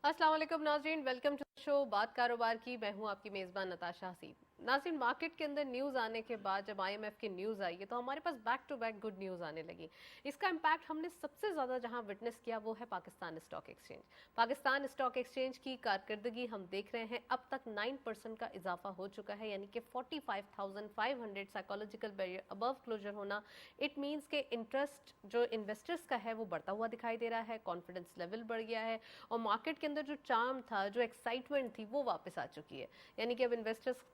अस्सलाम वालेकुम नाज़रीन, वेलकम टू द शो बात कारोबार की। मैं हूं आपकी मेज़बान नताशा हसीब। नाज़रीन, मार्केट के अंदर न्यूज़ आने के बाद जब आईएमएफ की न्यूज़ आई है तो हमारे पास back to back good news आने लगी। इसका इम्पैक्ट हमने सबसे ज़्यादा जहां विटनेस किया वो है Pakistan stock exchange. Pakistan stock exchange की कारकर्दगी हम देख रहे हैं, अब तक 9% का इजाफा हो चुका है, यानी कि 45,500 साइकोलॉजिकल बैरियर अबव क्लोजर होना। इट मीन्स के इंटरेस्ट जो इन्वेस्टर्स का है वो बढ़ता हुआ दिखाई दे रहा है, कॉन्फिडेंस लेवल बढ़ गया है और मार्केट के अंदर जो चार्म था, जो एक्साइटमेंट थी, वो वापस आ चुकी है। यानी कि अब इन्वेस्टर्स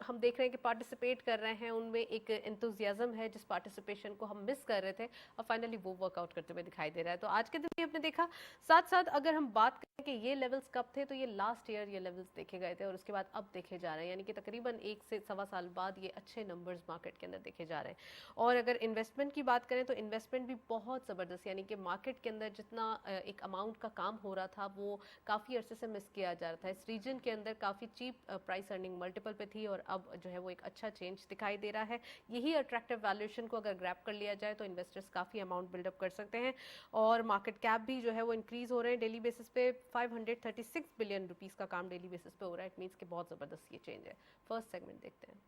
हम देख रहे हैं कि पार्टिसिपेट कर रहे हैं, उनमें एक एंथुजियाज्म है जिस पार्टिसिपेशन को हम मिस कर रहे थे और फाइनली वो वर्कआउट करते हुए दिखाई दे रहा है। तो आज के दिन भी हमने देखा। साथ साथ अगर हम बात करें कि ये लेवल्स कब थे, तो ये लास्ट ईयर ये लेवल्स देखे गए थे और उसके बाद अब देखे जा रहे हैं, यानी कि तकरीबन 1 से 1.25 साल बाद ये अच्छे नंबर्स मार्केट के अंदर देखे जा रहे हैं। और अगर इन्वेस्टमेंट की बात करें तो इन्वेस्टमेंट भी बहुत ज़बरदस्त, यानी कि मार्केट के अंदर जितना एक अमाउंट का काम हो रहा था वो काफ़ी अरसे से मिस किया जा रहा था। इस रीजन के अंदर काफ़ी चीप प्राइस अर्निंग मल्टीपल पे थी और अब जो है वो एक अच्छा चेंज दिखाई दे रहा है। यही अट्रैक्टिव वैल्यूएशन को अगर ग्रैप कर लिया जाए तो इन्वेस्टर्स काफ़ी अमाउंट बिल्डअप कर सकते हैं और मार्केट कैप भी जो है वो इंक्रीज हो रहे हैं डेली बेसिस पे। 536 बिलियन रुपीज़ का काम डेली बेसिस पे हो रहा है। इट मीन्स कि बहुत ज़बरदस्त ये चेंज है। फर्स्ट सेगमेंट देखते हैं।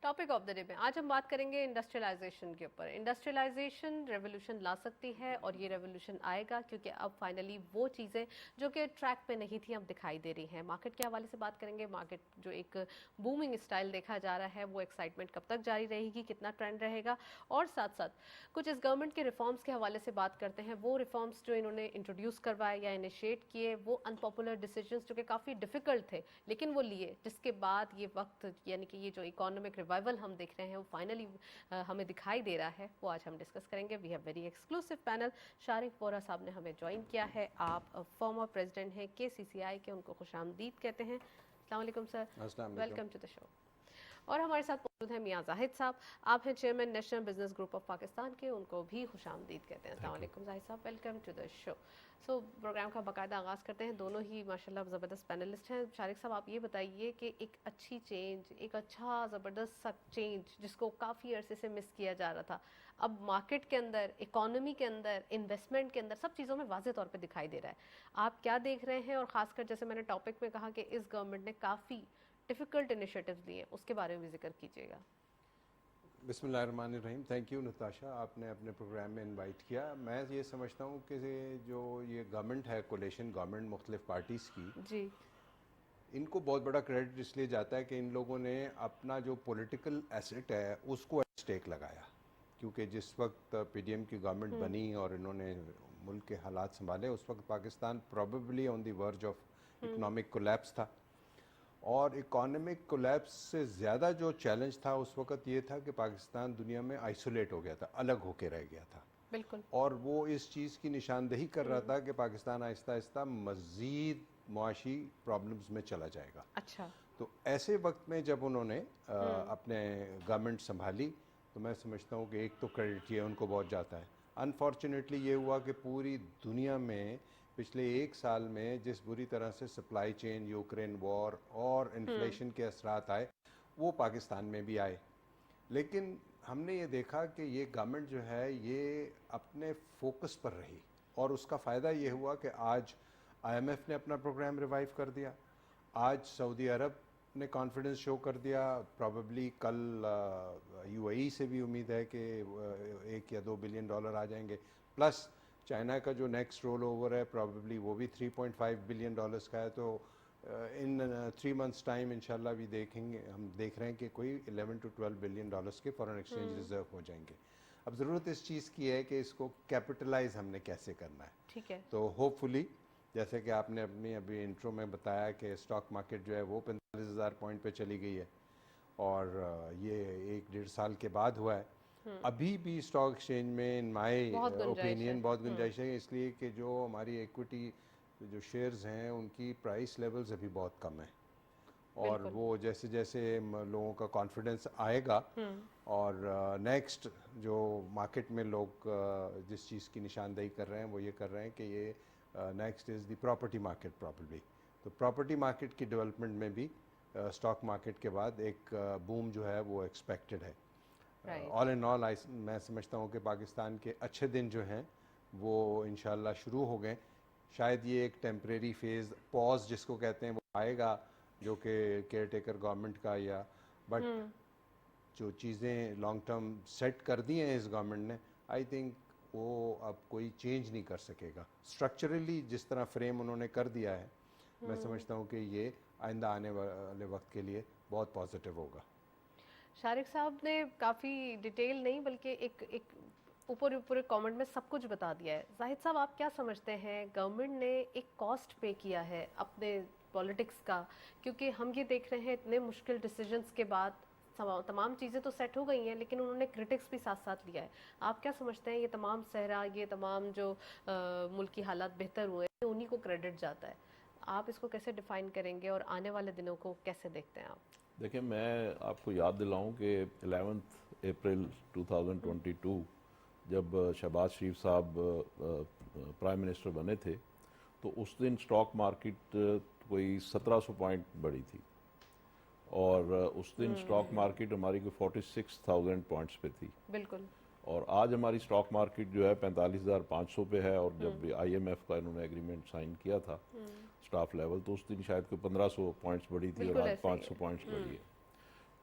टॉपिक ऑफ द डे में आज हम बात करेंगे इंडस्ट्रियलाइजेशन के ऊपर। इंडस्ट्रियलाइजेशन रेवोल्यूशन ला सकती है और ये रेवोल्यूशन आएगा क्योंकि अब फाइनली वो चीज़ें जो कि ट्रैक पे नहीं थी अब दिखाई दे रही हैं। मार्केट के हवाले से बात करेंगे। मार्केट जो एक बूमिंग स्टाइल देखा जा रहा है वो एक्साइटमेंट कब तक जारी रहेगी, कितना ट्रेंड रहेगा, और साथ साथ कुछ इस गवर्नमेंट के रिफॉर्म्स के हवाले से बात करते हैं। वो रिफॉर्म्स जो इन्होंने इंट्रोड्यूस करवाए या इनिशिएट किए, वो अनपॉपुलर डिसीजंस जो कि काफ़ी डिफिकल्ट थे लेकिन वो लिए, जिसके बाद ये वक्त यानी कि ये जो इकोनॉमिक रिवाइवल हम देख रहे हैं वो फाइनली हमें दिखाई दे रहा है, वो आज हम डिस्कस करेंगे। We have very exclusive panel. Shariq Vora साहब ने हमें ज्वाइन किया है। आप फॉर्मर प्रेसिडेंट हैं केसीसीआई के, उनको खुशामदीद कहते हैं। अस्सलाम वालेकुम सर, अस्सलाम वालेकुम। Welcome to the show. और हमारे साथ मौजूद हैं मियां जाहिद साहब। आप हैं chairman national business group of Pakistan के, उनको भी खुशामदीद कहते हैं। अस्सलाम वालेकुम जाहिद साहब, welcome to the show. So programme का बाकायदा आगाज़ करते हैं। दोनों ही माशाल्लाह ज़बरदस्त पैनलिस्ट हैं। शारिक साहब, आप ये बताइए कि एक अच्छी चेंज, एक अच्छा ज़बरदस्त सा चेंज जिसको काफ़ी अरसे से मिस किया जा रहा था, अब मार्केट के अंदर, इकोनॉमी के अंदर, इन्वेस्टमेंट के अंदर, सब चीज़ों में वाज़ेह तौर पे दिखाई दे रहा है। आप क्या देख रहे हैं? और ख़ासकर जैसे मैंने टॉपिक में कहा कि इस गवर्नमेंट ने काफ़ी डिफ़िकल्ट इनिशिएटिव्स लिए, उसके बारे में भी जिक्र कीजिएगा। बिस्मिल्लाहिर्रहमानिर्रहीम। थैंक यू नताशा, आपने अपने प्रोग्राम में इनवाइट किया। मैं ये समझता हूँ कि जो ये गवर्नमेंट है, कोलेशन गवर्नमेंट मुख्तलिफ पार्टीज़ की, जी। इनको बहुत बड़ा क्रेडिट इसलिए जाता है कि इन लोगों ने अपना जो पॉलिटिकल एसेट है उसको स्टेक लगाया। क्योंकि जिस वक्त पीडीएम की गवर्नमेंट बनी और इन्होंने मुल्क के हालात संभाले, उस वक्त Pakistan probably on the verge of economic collapse था। और इकोनॉमिक कोलैप्स से ज़्यादा जो चैलेंज था उस वक्त ये था कि पाकिस्तान दुनिया में आइसोलेट हो गया था, अलग होके रह गया था। बिल्कुल। और वो इस चीज़ की निशानदेही कर रहा था कि पाकिस्तान आहिस्ता आहिस्ता मज़ीद मुआशी प्रॉब्लम्स में चला जाएगा। अच्छा। तो ऐसे वक्त में जब उन्होंने हम्म। अपने गवर्नमेंट संभाली, तो मैं समझता हूँ कि एक तो क्रेडिट ये उनको बहुत जाता है। अनफॉर्चुनेटली ये हुआ कि पूरी दुनिया में पिछले एक साल में जिस बुरी तरह से सप्लाई चेन, यूक्रेन वॉर और इन्फ्लेशन के असरात आए, वो पाकिस्तान में भी आए। लेकिन हमने ये देखा कि ये गवर्नमेंट जो है ये अपने फोकस पर रही और उसका फ़ायदा ये हुआ कि आज आईएमएफ ने अपना प्रोग्राम रिवाइव कर दिया, आज सऊदी अरब ने कॉन्फिडेंस शो कर दिया, प्रॉबेबली कल यूएई से भी उम्मीद है कि $1 या $2 बिलियन आ जाएंगे, प्लस चाइना का जो नेक्स्ट रोल ओवर है प्रॉबेबली वो भी $3.5 बिलियन का है। तो इन 3 मंथ्स टाइम इंशाल्लाह भी देखेंगे, हम देख रहे हैं कि कोई 11 to 12 बिलियन के फॉरेन एक्सचेंज रिजर्व हो जाएंगे। अब ज़रूरत इस चीज़ की है कि इसको कैपिटलाइज हमने कैसे करना है। ठीक है। तो होपफुली, जैसे कि आपने अपनी अभी इंट्रो में बताया कि स्टॉक मार्केट जो है वो 45,000 पॉइंट पे चली गई है और ये 1 डेढ़ साल के बाद हुआ है। अभी भी स्टॉक एक्सचेंज में इन माय बहुत गुंजाइश है। ओपिनियन बहुत गुंजाइश है, इसलिए कि जो हमारी इक्विटी जो शेयर्स हैं उनकी प्राइस लेवल्स अभी बहुत कम है और बिल्कुल। वो जैसे जैसे लोगों का कॉन्फिडेंस आएगा और नेक्स्ट जो मार्केट में लोग जिस चीज़ की निशानदेही कर रहे हैं वो ये कर रहे हैं कि ये next is the property market probably. तो प्रॉपर्टी मार्केट की डेवलपमेंट में भी स्टॉक मार्केट के बाद एक बूम जो है वो एक्सपेक्टेड है। Right. ऑल इन ऑल मैं समझता हूँ कि पाकिस्तान के अच्छे दिन जो हैं वो इंशाल्लाह शुरू हो गए। शायद ये एक टेम्परेरी फेज़ पॉज जिसको कहते हैं वो आएगा, जो कि केयर टेकर गवर्नमेंट का, या बट जो चीज़ें लॉन्ग टर्म सेट कर दी हैं इस गवर्नमेंट ने, आई थिंक वो अब कोई चेंज नहीं कर सकेगा। स्ट्रक्चरली जिस तरह फ्रेम उन्होंने कर दिया है, मैं समझता हूँ कि ये आइंदा आने वाले वक्त के लिए बहुत पॉजिटिव होगा। शारिक साहब ने काफ़ी डिटेल नहीं बल्कि एक एक ऊपर ऊपर कमेंट में सब कुछ बता दिया है। जाहिद साहब, आप क्या समझते हैं, गवर्नमेंट ने एक कॉस्ट पे किया है अपने पॉलिटिक्स का? क्योंकि हम ये देख रहे हैं इतने मुश्किल डिसीजंस के बाद तमाम चीज़ें तो सेट हो गई हैं, लेकिन उन्होंने क्रिटिक्स भी साथ साथ लिया है। आप क्या समझते हैं, ये तमाम सहरा, ये तमाम जो मुल्क की हालात बेहतर हुए हैं, उन्हीं को क्रेडिट जाता है? आप इसको कैसे डिफाइन करेंगे और आने वाले दिनों को कैसे देखते हैं आप? देखिए, मैं आपको याद दिलाऊं कि 11 अप्रैल 2022 जब शहबाज शरीफ साहब प्राइम मिनिस्टर बने थे, तो उस दिन स्टॉक मार्केट कोई 1700 पॉइंट बढ़ी थी, और उस दिन स्टॉक मार्केट हमारी कोई 46,000 पॉइंट्स पे थी। बिल्कुल। और आज हमारी स्टॉक मार्केट जो है 45,500 पे है, और जब आईएमएफ का इन्होंने एग्रीमेंट साइन किया था स्टाफ लेवल, तो उस दिन शायद कोई 1500 पॉइंट्स बढ़ी थी, और बिल्कुल आज ऐसे ही 500 पॉइंट्स बढ़ी है।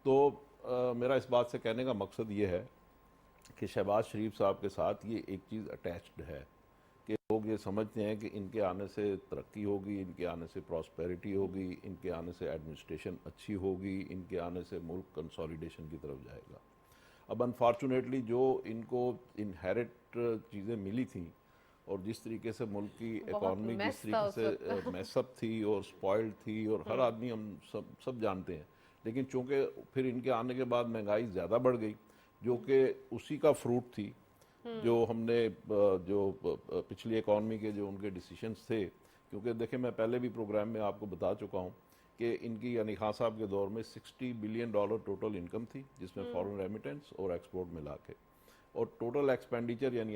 तो मेरा इस बात से कहने का मकसद ये है कि शहबाज शरीफ साहब के साथ ये एक चीज़ अटैच्ड है कि लोग ये समझते हैं कि इनके आने से तरक्की होगी, इनके आने से प्रॉस्पेरिटी होगी, इनके आने से एडमिनिस्ट्रेशन अच्छी होगी, इनके आने से मुल्क कंसोलिडेशन की तरफ जाएगा। अब अनफॉर्चुनेटली जो इनको इनहेरिट चीज़ें मिली थी, और जिस तरीके से मुल्क की इकॉनमी जिस तरीके से मैसअप थी और स्पॉइल्ड थी, और हर आदमी, हम सब जानते हैं, लेकिन चूंकि फिर इनके आने के बाद महंगाई ज़्यादा बढ़ गई, जो कि उसी का फ्रूट थी, जो हमने जो पिछली इकॉनमी के जो उनके डिसीजंस थे। क्योंकि देखिए, मैं पहले भी प्रोग्राम में आपको बता चुका हूँ कि इनकी, यानी खान साहब के दौर में $60 बिलियन टोटल इनकम थी, जिसमें फॉरेन रेमिटेंस और एक्सपोर्ट मिला के, और टोटल एक्सपेंडिचर यानी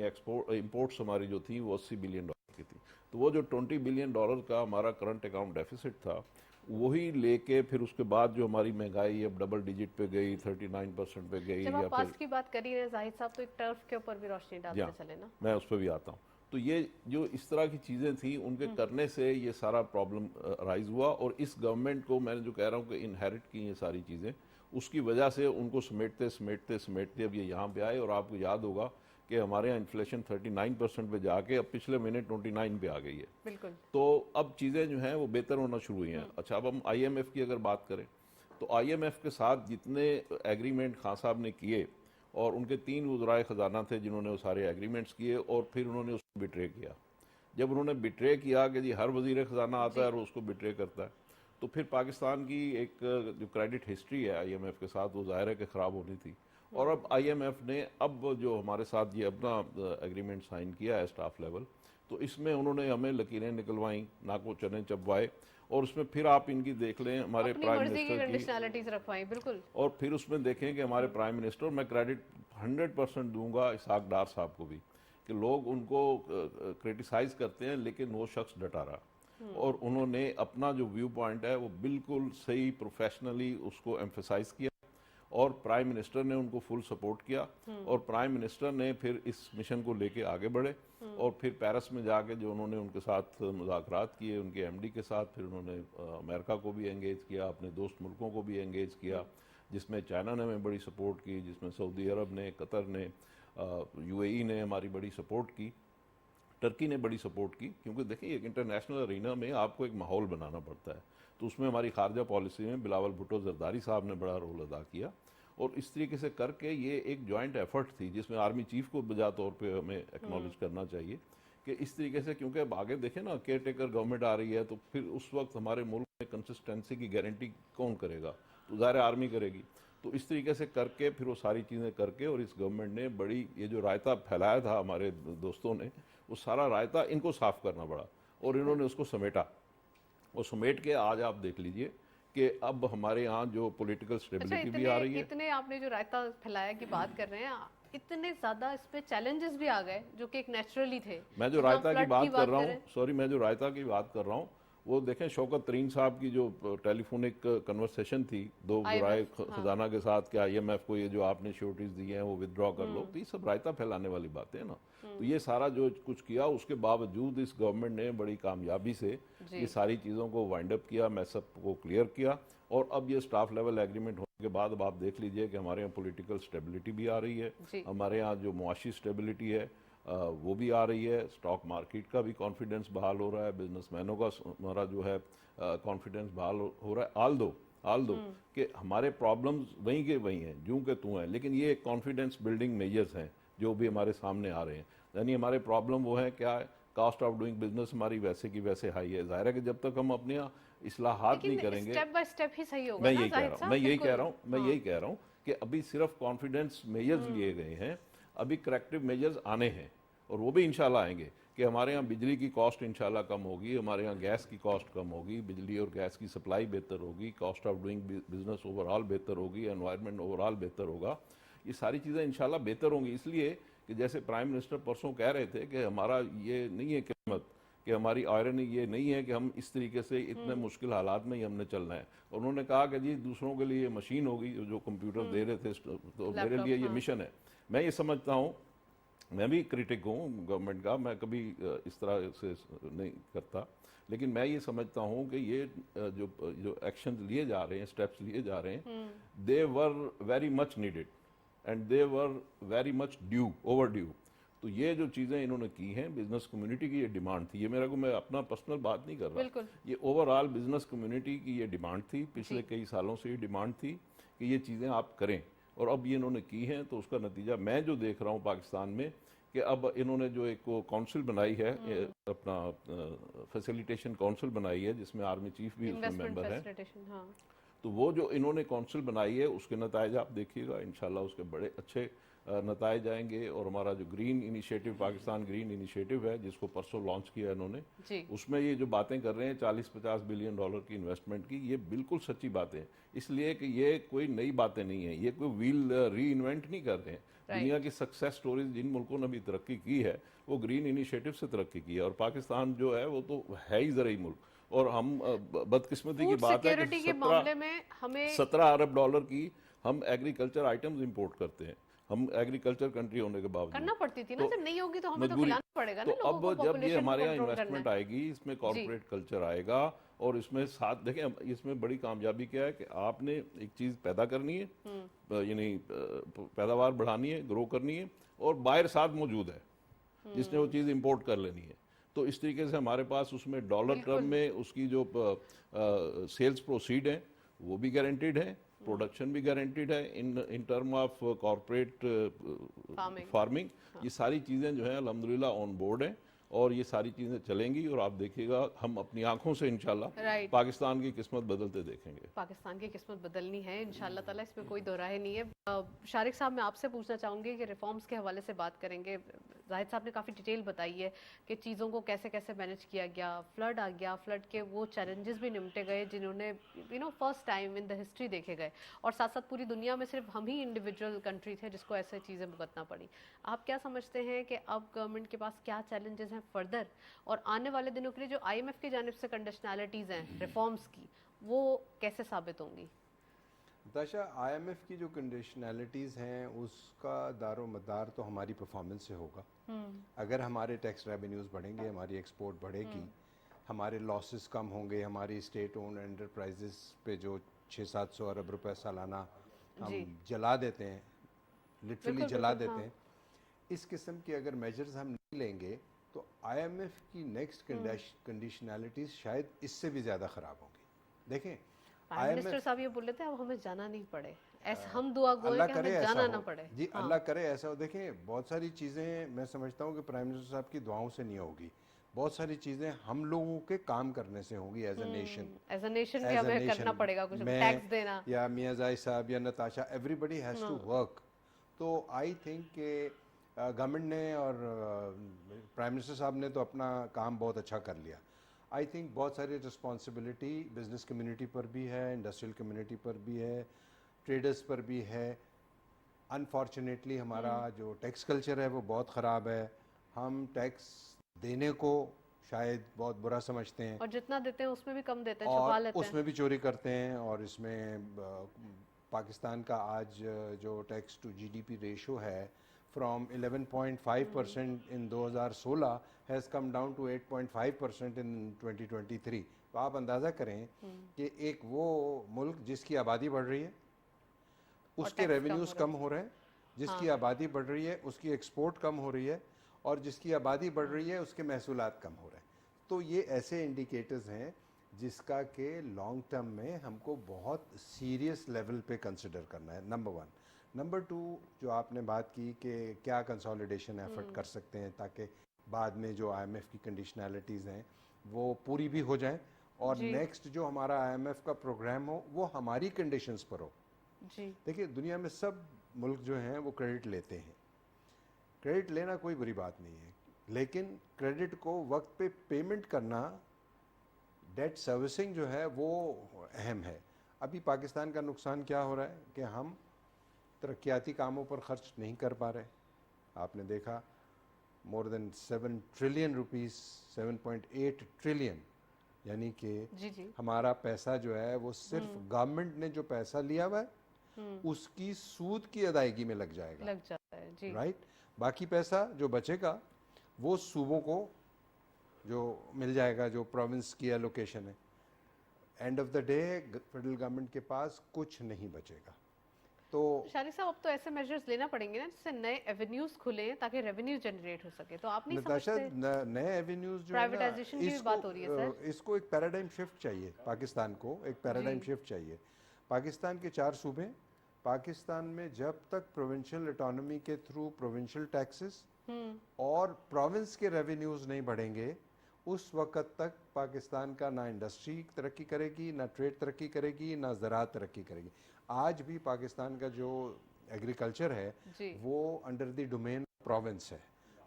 इंपोर्ट्स हमारी जो थी वो $80 बिलियन की थी। तो वो जो $20 बिलियन का हमारा करंट अकाउंट डेफिसिट था, वही लेके फिर उसके बाद जो हमारी महंगाई अब डबल डिजिट पे गई, 39% पे गई। जब या आप पास्ट फिर की बात कर ही रहे जाहिद साहब, तो एक टर्फ के ऊपर भी रोशनी डालते चले ना। मैं उस पर भी आता हूँ। तो ये जो इस तरह की चीज़ें थी, उनके करने से ये सारा प्रॉब्लम राइज हुआ, और इस गवर्नमेंट को मैं जो कह रहा हूँ कि इनहेरिट की ये सारी चीज़ें, उसकी वजह से उनको समेटते समेटते समेटते अब ये यहाँ पे आए। और आपको याद होगा कि हमारे यहाँ इन्फ्लेशन 39% पे जाके अब पिछले महीने 29 पे आ गई है। बिल्कुल। तो अब चीज़ें जो हैं वो बेहतर होना शुरू हुई हैं। अच्छा, अब हम आईएमएफ की अगर बात करें, तो आईएमएफ के साथ जितने एग्रीमेंट खान साहब ने किए, और उनके 3 वज़राए ख़जाना थे जिन्होंने वो सारे एग्रीमेंट्स किए, और फिर उन्होंने उसको बिट्रे किया। जब उन्होंने बिट्रे किया कि जी हर वज़ीर ख़जाना आता है और उसको बिट्रे करता है, तो फिर पाकिस्तान की एक जो क्रेडिट हिस्ट्री है आईएमएफ के साथ, वो ज़ाहिर है कि ख़राब होनी थी। और अब आईएमएफ ने अब जो हमारे साथ ये अपना एग्रीमेंट साइन किया है स्टाफ लेवल, तो इसमें उन्होंने हमें लकीरें निकलवाई, नाको चने चबवाए, और उसमें फिर आप इनकी देख लें हमारे प्राइम मिनिस्टर की कंडीशनैलिटीज रखवाई। बिल्कुल। और फिर उसमें देखें कि हमारे प्राइम मिनिस्टर, मैं क्रेडिट 100% दूंगा इसहाक डार साहब को भी, कि लोग उनको क्रिटिसाइज करते हैं, लेकिन वो शख्स डटा रहा, और उन्होंने अपना जो व्यू पॉइंट है वो बिल्कुल सही प्रोफेशनली उसको एम्फेसाइज किया, और प्राइम मिनिस्टर ने उनको फुल सपोर्ट किया, और प्राइम मिनिस्टर ने फिर इस मिशन को लेके आगे बढ़े, और फिर पेरिस में जाके जो उन्होंने उनके साथ मुज़ाकरात किए उनके एमडी के साथ, फिर उन्होंने अमेरिका को भी एंगेज किया, अपने दोस्त मुल्कों को भी एंगेज किया, जिसमें चाइना ने हमें बड़ी सपोर्ट की, जिसमें सऊदी अरब ने, कतर ने, यूएई ने हमारी बड़ी सपोर्ट की, टर्की ने बड़ी सपोर्ट की। क्योंकि देखिए, एक इंटरनेशनल अरीना में आपको एक माहौल बनाना पड़ता है, तो उसमें हमारी खारजा पॉलिसी में बिलावल भुट्टो जरदारी साहब ने बड़ा रोल अदा किया, और इस तरीके से करके ये एक जॉइंट एफर्ट थी, जिसमें आर्मी चीफ को बजा तौर पे हमें एक्नॉलेज करना चाहिए कि इस तरीके से, क्योंकि अब आगे देखें ना, केयर टेकर गवर्नमेंट आ रही है, तो फिर उस वक्त हमारे मुल्क में कंसिस्टेंसी की गारंटी कौन करेगा? तो ज़ाहिर आर्मी करेगी। तो इस तरीके से करके फिर वो सारी चीज़ें करके, और इस गवर्नमेंट ने बड़ी, ये जो रायता फैलाया था हमारे दोस्तों ने, वो सारा रायता इनको साफ करना पड़ा, और इन्होंने उसको समेटा, और समेट के आज आप देख लीजिए कि अब हमारे यहाँ जो पॉलिटिकल स्टेबिलिटी भी आ रही है। इतने आपने जो रायता फैलाया की बात कर रहे हैं, इतने ज्यादा इस पे चैलेंजेस भी आ गए जो कि एक नेचुरली थे। मैं जो रायता की बात कर रहा हूँ, सॉरी, मैं जो रायता की बात कर रहा हूँ, वो देखें शौकत तरीन साहब की जो टेलीफोनिक कन्वर्सेशन थी दो बुराए खजाना के साथ कि IMF को ये जो आपने श्योरिटीज दी हैं वो विदड्रॉ कर लो, तो ये सब रायता फैलाने वाली बातें हैं ना। तो ये सारा जो कुछ किया उसके बावजूद इस गवर्नमेंट ने बड़ी कामयाबी से ये सारी चीज़ों को वाइंड अप किया, मैसअप को क्लियर किया, और अब ये स्टाफ लेवल एग्रीमेंट होने के बाद अब आप देख लीजिए कि हमारे यहाँ पॉलिटिकल स्टेबिलिटी भी आ रही है, हमारे यहाँ जो मुआशी स्टेबिलिटी है वो भी आ रही है, स्टॉक मार्केट का भी कॉन्फिडेंस बहाल हो रहा है, बिजनेसमैनों का हमारा जो है कॉन्फिडेंस बहाल हो रहा है। आल दो कि हमारे प्रॉब्लम्स वहीं के वहीं हैं, जूं के तू हैं, लेकिन ये कॉन्फिडेंस बिल्डिंग मेजर्स हैं जो भी हमारे सामने आ रहे हैं। यानी हमारे प्रॉब्लम वो है क्या, कॉस्ट ऑफ डूइंग बिजनेस हमारी वैसे की वैसे हाई है। जाहिर है कि जब तक हम अपने यहाँ इस्लाहात नहीं करेंगे, स्टेप बाय स्टेप ही सही होगा। मैं यही कह रहा हूँ कि अभी सिर्फ कॉन्फिडेंस मेजर्स लिए गए हैं, अभी करेक्टिव मेजर्स आने हैं, और वो भी इंशाल्लाह आएंगे कि हमारे यहाँ बिजली की कॉस्ट इंशाल्लाह कम होगी, हमारे यहाँ गैस की कॉस्ट कम होगी, बिजली और गैस की सप्लाई बेहतर होगी, cost of doing business overall बेहतर होगी, एनवायरनमेंट ओवरऑल बेहतर होगा। ये सारी चीज़ें इंशाल्लाह बेहतर होंगी, इसलिए कि जैसे प्राइम मिनिस्टर परसों कह रहे थे कि हमारा ये नहीं है किस्मत, कि हमारी आयरनी ये नहीं है कि हम इस तरीके से इतने मुश्किल हालात में ही हमने चलना है। और उन्होंने कहा कि जी दूसरों के लिए मशीन होगी जो कंप्यूटर दे रहे थे, तो मेरे लिए ये मिशन है। मैं ये समझता हूँ, मैं भी क्रिटिक हूँ गवर्नमेंट का, मैं कभी इस तरह से नहीं करता, लेकिन मैं ये समझता हूँ कि ये जो एक्शन लिए जा रहे हैं, स्टेप्स लिए जा रहे हैं, they were very much needed and they were very much overdue. तो ये जो चीज़ें इन्होंने की हैं, बिजनेस कम्युनिटी की ये डिमांड थी, ये मैं अपना पर्सनल बात नहीं कर रहा, ये ओवरऑल बिजनेस कम्युनिटी की ये डिमांड थी, पिछले कई सालों से ये डिमांड थी कि ये चीज़ें आप करें, और अब ये इन्होंने की हैं। तो उसका नतीजा मैं जो देख रहा हूँ पाकिस्तान में, कि अब इन्होंने जो एक काउंसिल बनाई है, अपना फैसिलिटेशन काउंसिल बनाई है, जिसमें आर्मी चीफ भी उसमें मेंबर है, तो वो जो इन्होंने काउंसिल बनाई है उसके नतीजे आप देखिएगा, इंशाल्लाह उसके बड़े अच्छे नतीजे आएंगे। और हमारा जो green initiative, Pakistan green initiative है, जिसको परसों लॉन्च किया इन्होंने, उसमें ये जो बातें कर रहे हैं 40-50 बिलियन डॉलर की इन्वेस्टमेंट की, ये बिल्कुल सच्ची बातें हैं, इसलिए कि ये कोई नई बातें नहीं है, ये कोई व्हील री इन्वेंट नहीं कर रहे हैं। दुनिया की सक्सेस स्टोरीज जिन मुल्कों ने भी तरक्की की है वो ग्रीन इनिशिएटिव से तरक्की की है, और पाकिस्तान जो है वो तो है ही ज़रूरी मुल्क, और हम बदकिस्मती की बात है कि 17 अरब डॉलर की हम एग्रीकल्चर आइटम्स इंपोर्ट करते हैं, हम एग्रीकल्चर कंट्री होने के बावजूद। करना पड़ती थी ना, जब नहीं होगी तो हमें तो खिलाना पड़ेगा ना लोगों को। अब जब ये हमारे यहाँ इन्वेस्टमेंट आएगी, इसमें कॉर्पोरेट कल्चर आएगा, और इसमें साथ देखें इसमें बड़ी कामयाबी क्या है कि आपने एक चीज़ पैदा करनी है, यानी पैदावार बढ़ानी है, ग्रो करनी है, और बायर साथ मौजूद है जिसने वो चीज़ इंपोर्ट कर लेनी है। तो इस तरीके से हमारे पास उसमें डॉलर टर्म में उसकी जो सेल्स प्रोसीड हैं वो भी गारंटीड है, प्रोडक्शन भी गारंटीड है, in term of corporate farming. ये सारी चीज़ें जो हैं अल्हम्दुलिल्लाह ऑन बोर्ड हैं, और ये सारी चीज़ें चलेंगी, और आप देखिएगा हम अपनी आंखों से इंशाल्लाह पाकिस्तान की किस्मत बदलते देखेंगे। पाकिस्तान की किस्मत बदलनी है इंशाल्लाह ताला, इसमें कोई दो राय नहीं है। शारिक साहब, मैं आपसे पूछना चाहूँगी कि रिफॉर्म्स के हवाले से बात करेंगे। जाहिद साहब ने काफ़ी डिटेल बताई है कि चीज़ों को कैसे कैसे मैनेज किया गया, फ्लड आ गया, फ्लड के वो चैलेंजेस भी निपटे गए जिन्होंने first time in the history देखे गए, और साथ साथ पूरी दुनिया में सिर्फ हम ही इंडिविजुअल कंट्री थे जिसको ऐसे चीज़ें भुगतना पड़ी। आप क्या समझते हैं कि अब गवर्नमेंट के पास क्या चैलेंजेस हैं फर्दर, और आने वाले दिनों के लिए जो IMF की जानिब से कंडीशनैलिटीज़ हैं रिफॉर्म्स की, वो कैसे साबित होंगी? नताशा, IMF की जो कंडीशनैलिटीज़ हैं उसका दारो मदार तो हमारी परफॉर्मेंस से होगा। अगर हमारे टैक्स रेवेन्यूज़ बढ़ेंगे, हमारी एक्सपोर्ट बढ़ेगी, हमारे लॉसेस कम होंगे, हमारी स्टेट ओन एंटरप्राइजेस पे जो 600-700 अरब रुपए सालाना हम जला देते हैं, लिटरली जला देते हैं, इस किस्म के अगर मेजर्स हम नहीं लेंगे तो IMF की नेक्स्ट कंडीशनैलिटीज़ शायद इससे भी ज़्यादा ख़राब होंगी। देखें, प्राइम मिनिस्टर साहब ये बोल रहे थे अब हमें जाना नहीं पड़े, ऐसा हम दुआ गो कि हमें जाना ना पड़े। जी अल्लाह करे ऐसा हो। देखें, बहुत सारी चीज़ें मैं समझता हूँ कि प्राइम मिनिस्टर साहब की दुआओं से नहीं होगी, बहुत सारी चीज़ें हम लोगों के काम करने से होंगी एज अ नेशन भी हमें करना पड़ेगा, कुछ टैक्स देना, या मियां जाहिद साहब या Natasha, everybody has to work. तो आई थिंक के गवर्नमेंट ने और प्राइम मिनिस्टर साहब ने तो अपना काम बहुत अच्छा कर लिया। आई थिंक बहुत सारी रिस्पॉन्सिबिलिटी बिजनेस कम्युनिटी पर भी है, इंडस्ट्रियल कम्युनिटी पर भी है, ट्रेडर्स पर भी है। अनफॉर्चुनेटली हमारा जो टैक्स कल्चर है वो बहुत ख़राब है। हम टैक्स देने को शायद बहुत बुरा समझते हैं, और जितना देते हैं उसमें भी कम देते हैं, छुपा और लेते हैं। उसमें भी चोरी करते हैं। और इसमें पाकिस्तान का आज जो टैक्स टू जीडीपी रेशो है from 11.5% in 2016 has come down to 8.5% in 2023। तो आप अंदाज़ा करें कि एक वो मुल्क जिसकी आबादी बढ़ रही है उसके टैक्स कम रेवेन्यूज़ हो रहा कम हो रहे हैं, जिसकी हाँ। आबादी बढ़ रही है उसकी एक्सपोर्ट कम हो रही है, और जिसकी आबादी बढ़ रही है उसके महसूलात कम हो रहे हैं। तो ये ऐसे इंडिकेटर्स हैं जिसका कि लॉन्ग टर्म में हमको बहुत सीरियस लेवल पे कंसिडर करना है, नंबर वन। नंबर टू, जो आपने बात की कि क्या कंसोलिडेशन एफर्ट कर सकते हैं ताकि बाद में जो आईएमएफ की कंडीशनैलिटीज़ हैं वो पूरी भी हो जाएं, और जी नेक्स्ट जो हमारा आईएमएफ का प्रोग्राम हो वो हमारी कंडीशंस पर हो। जी देखिए, दुनिया में सब मुल्क जो हैं वो क्रेडिट लेते हैं, क्रेडिट लेना कोई बुरी बात नहीं है, लेकिन क्रेडिट को वक्त पे पेमेंट करना, डेट सर्विसिंग जो है वो अहम है। अभी पाकिस्तान का नुकसान क्या हो रहा है कि हम तरक्याती कामों पर खर्च नहीं कर पा रहे। आपने देखा more than 7 trillion rupees, 7.8 trillion, यानी कि जी जी हमारा पैसा जो है वो सिर्फ गवर्नमेंट ने जो पैसा लिया हुआ है उसकी सूद की अदायगी में लग जाएगा, लग जाता है जी। राइट। बाकी पैसा जो बचेगा वो सूबों को जो मिल जाएगा, जो प्रोविंस की एलोकेशन है। End of the day federal government के पास कुछ नहीं बचेगा। तो शारिक साहब, अब तो ऐसे मेजर्स लेना पड़ेंगे ना जिससे नए एवेन्यूज खुले ताकि रेवेन्यू जनरेट हो सके। तो आप नहीं नताशा, समझते नए एवेन्यूज जो है ना, प्राइवेटाइजेशन की भी बात हो रही है सर? इसको एक पैराडाइम शिफ्ट चाहिए, पाकिस्तान को एक पैराडाइम जी। शिफ्ट चाहिए। पाकिस्तान के 4 सूबे, पाकिस्तान में जब तक प्रोविंशियल इकोनॉमी के थ्रू प्रोविंशियल टैक्सेस और प्रोविंस के रेवेन्यूज नहीं बढ़ेंगे उस वक्त तक पाकिस्तान का ना इंडस्ट्री तरक्की करेगी, ना ट्रेड तरक्की करेगी, ना ज़राअत तरक्की करेगी। आज भी पाकिस्तान का जो एग्रीकल्चर है जी वो अंडर द डोमेन प्रोविंस है।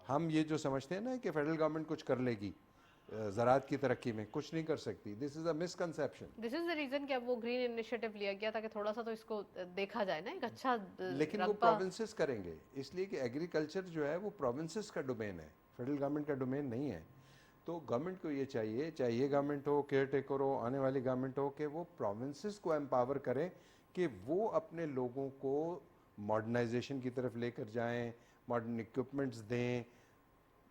हम ये जो समझते हैं ना कि फेडरल गवर्नमेंट कुछ कर लेगी ज़राअत की तरक्की में, कुछ नहीं कर सकती। This is a misconception. This is the reason कि अब वो ग्रीन इनिशिएटिव लिया गया ताकि थोड़ा सा तो इसको देखा जाए ना, एक अच्छा लेकिन वो रकबा। प्रोविंसेस करेंगे, इसलिए कि एग्रीकल्चर जो है वो प्रोविंसेस का डोमेन है, फेडरल गवर्नमेंट का डोमेन नहीं है। तो गवर्नमेंट को ये चाहिए, चाहे ये गवर्नमेंट हो, केयर टेकर हो, आने वाली गवर्नमेंट हो, कि वो प्रोविंसेस को एम्पावर करें कि वो अपने लोगों को मॉडर्नाइजेशन की तरफ लेकर जाएं, मॉडर्न इक्विपमेंट्स दें,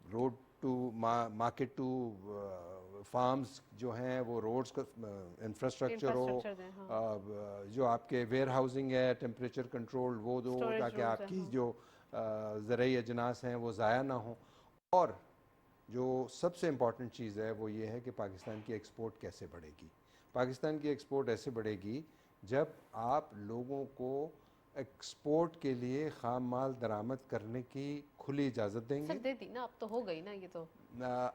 road to market to farms जो हैं वो रोड्स का इंफ्रास्ट्रक्चर हो, इंफ्रास्ट्रक्चर दें, हाँ। जो आपके वेयर हाउसिंग है टेम्परेचर कंट्रोल वो दो, Storage ताकि rooms हैं, आपकी हाँ। जो ज़रूरी अजनास हैं वो ज़ाया ना हो। और जो सबसे इम्पॉर्टेंट चीज़ है वो ये है कि पाकिस्तान की एक्सपोर्ट कैसे बढ़ेगी। पाकिस्तान की एक्सपोर्ट ऐसे बढ़ेगी जब आप लोगों को एक्सपोर्ट के लिए खाम माल दरामद करने की खुली इजाज़त देंगे। सर दे दी ना, अब तो हो गई ना ये तो।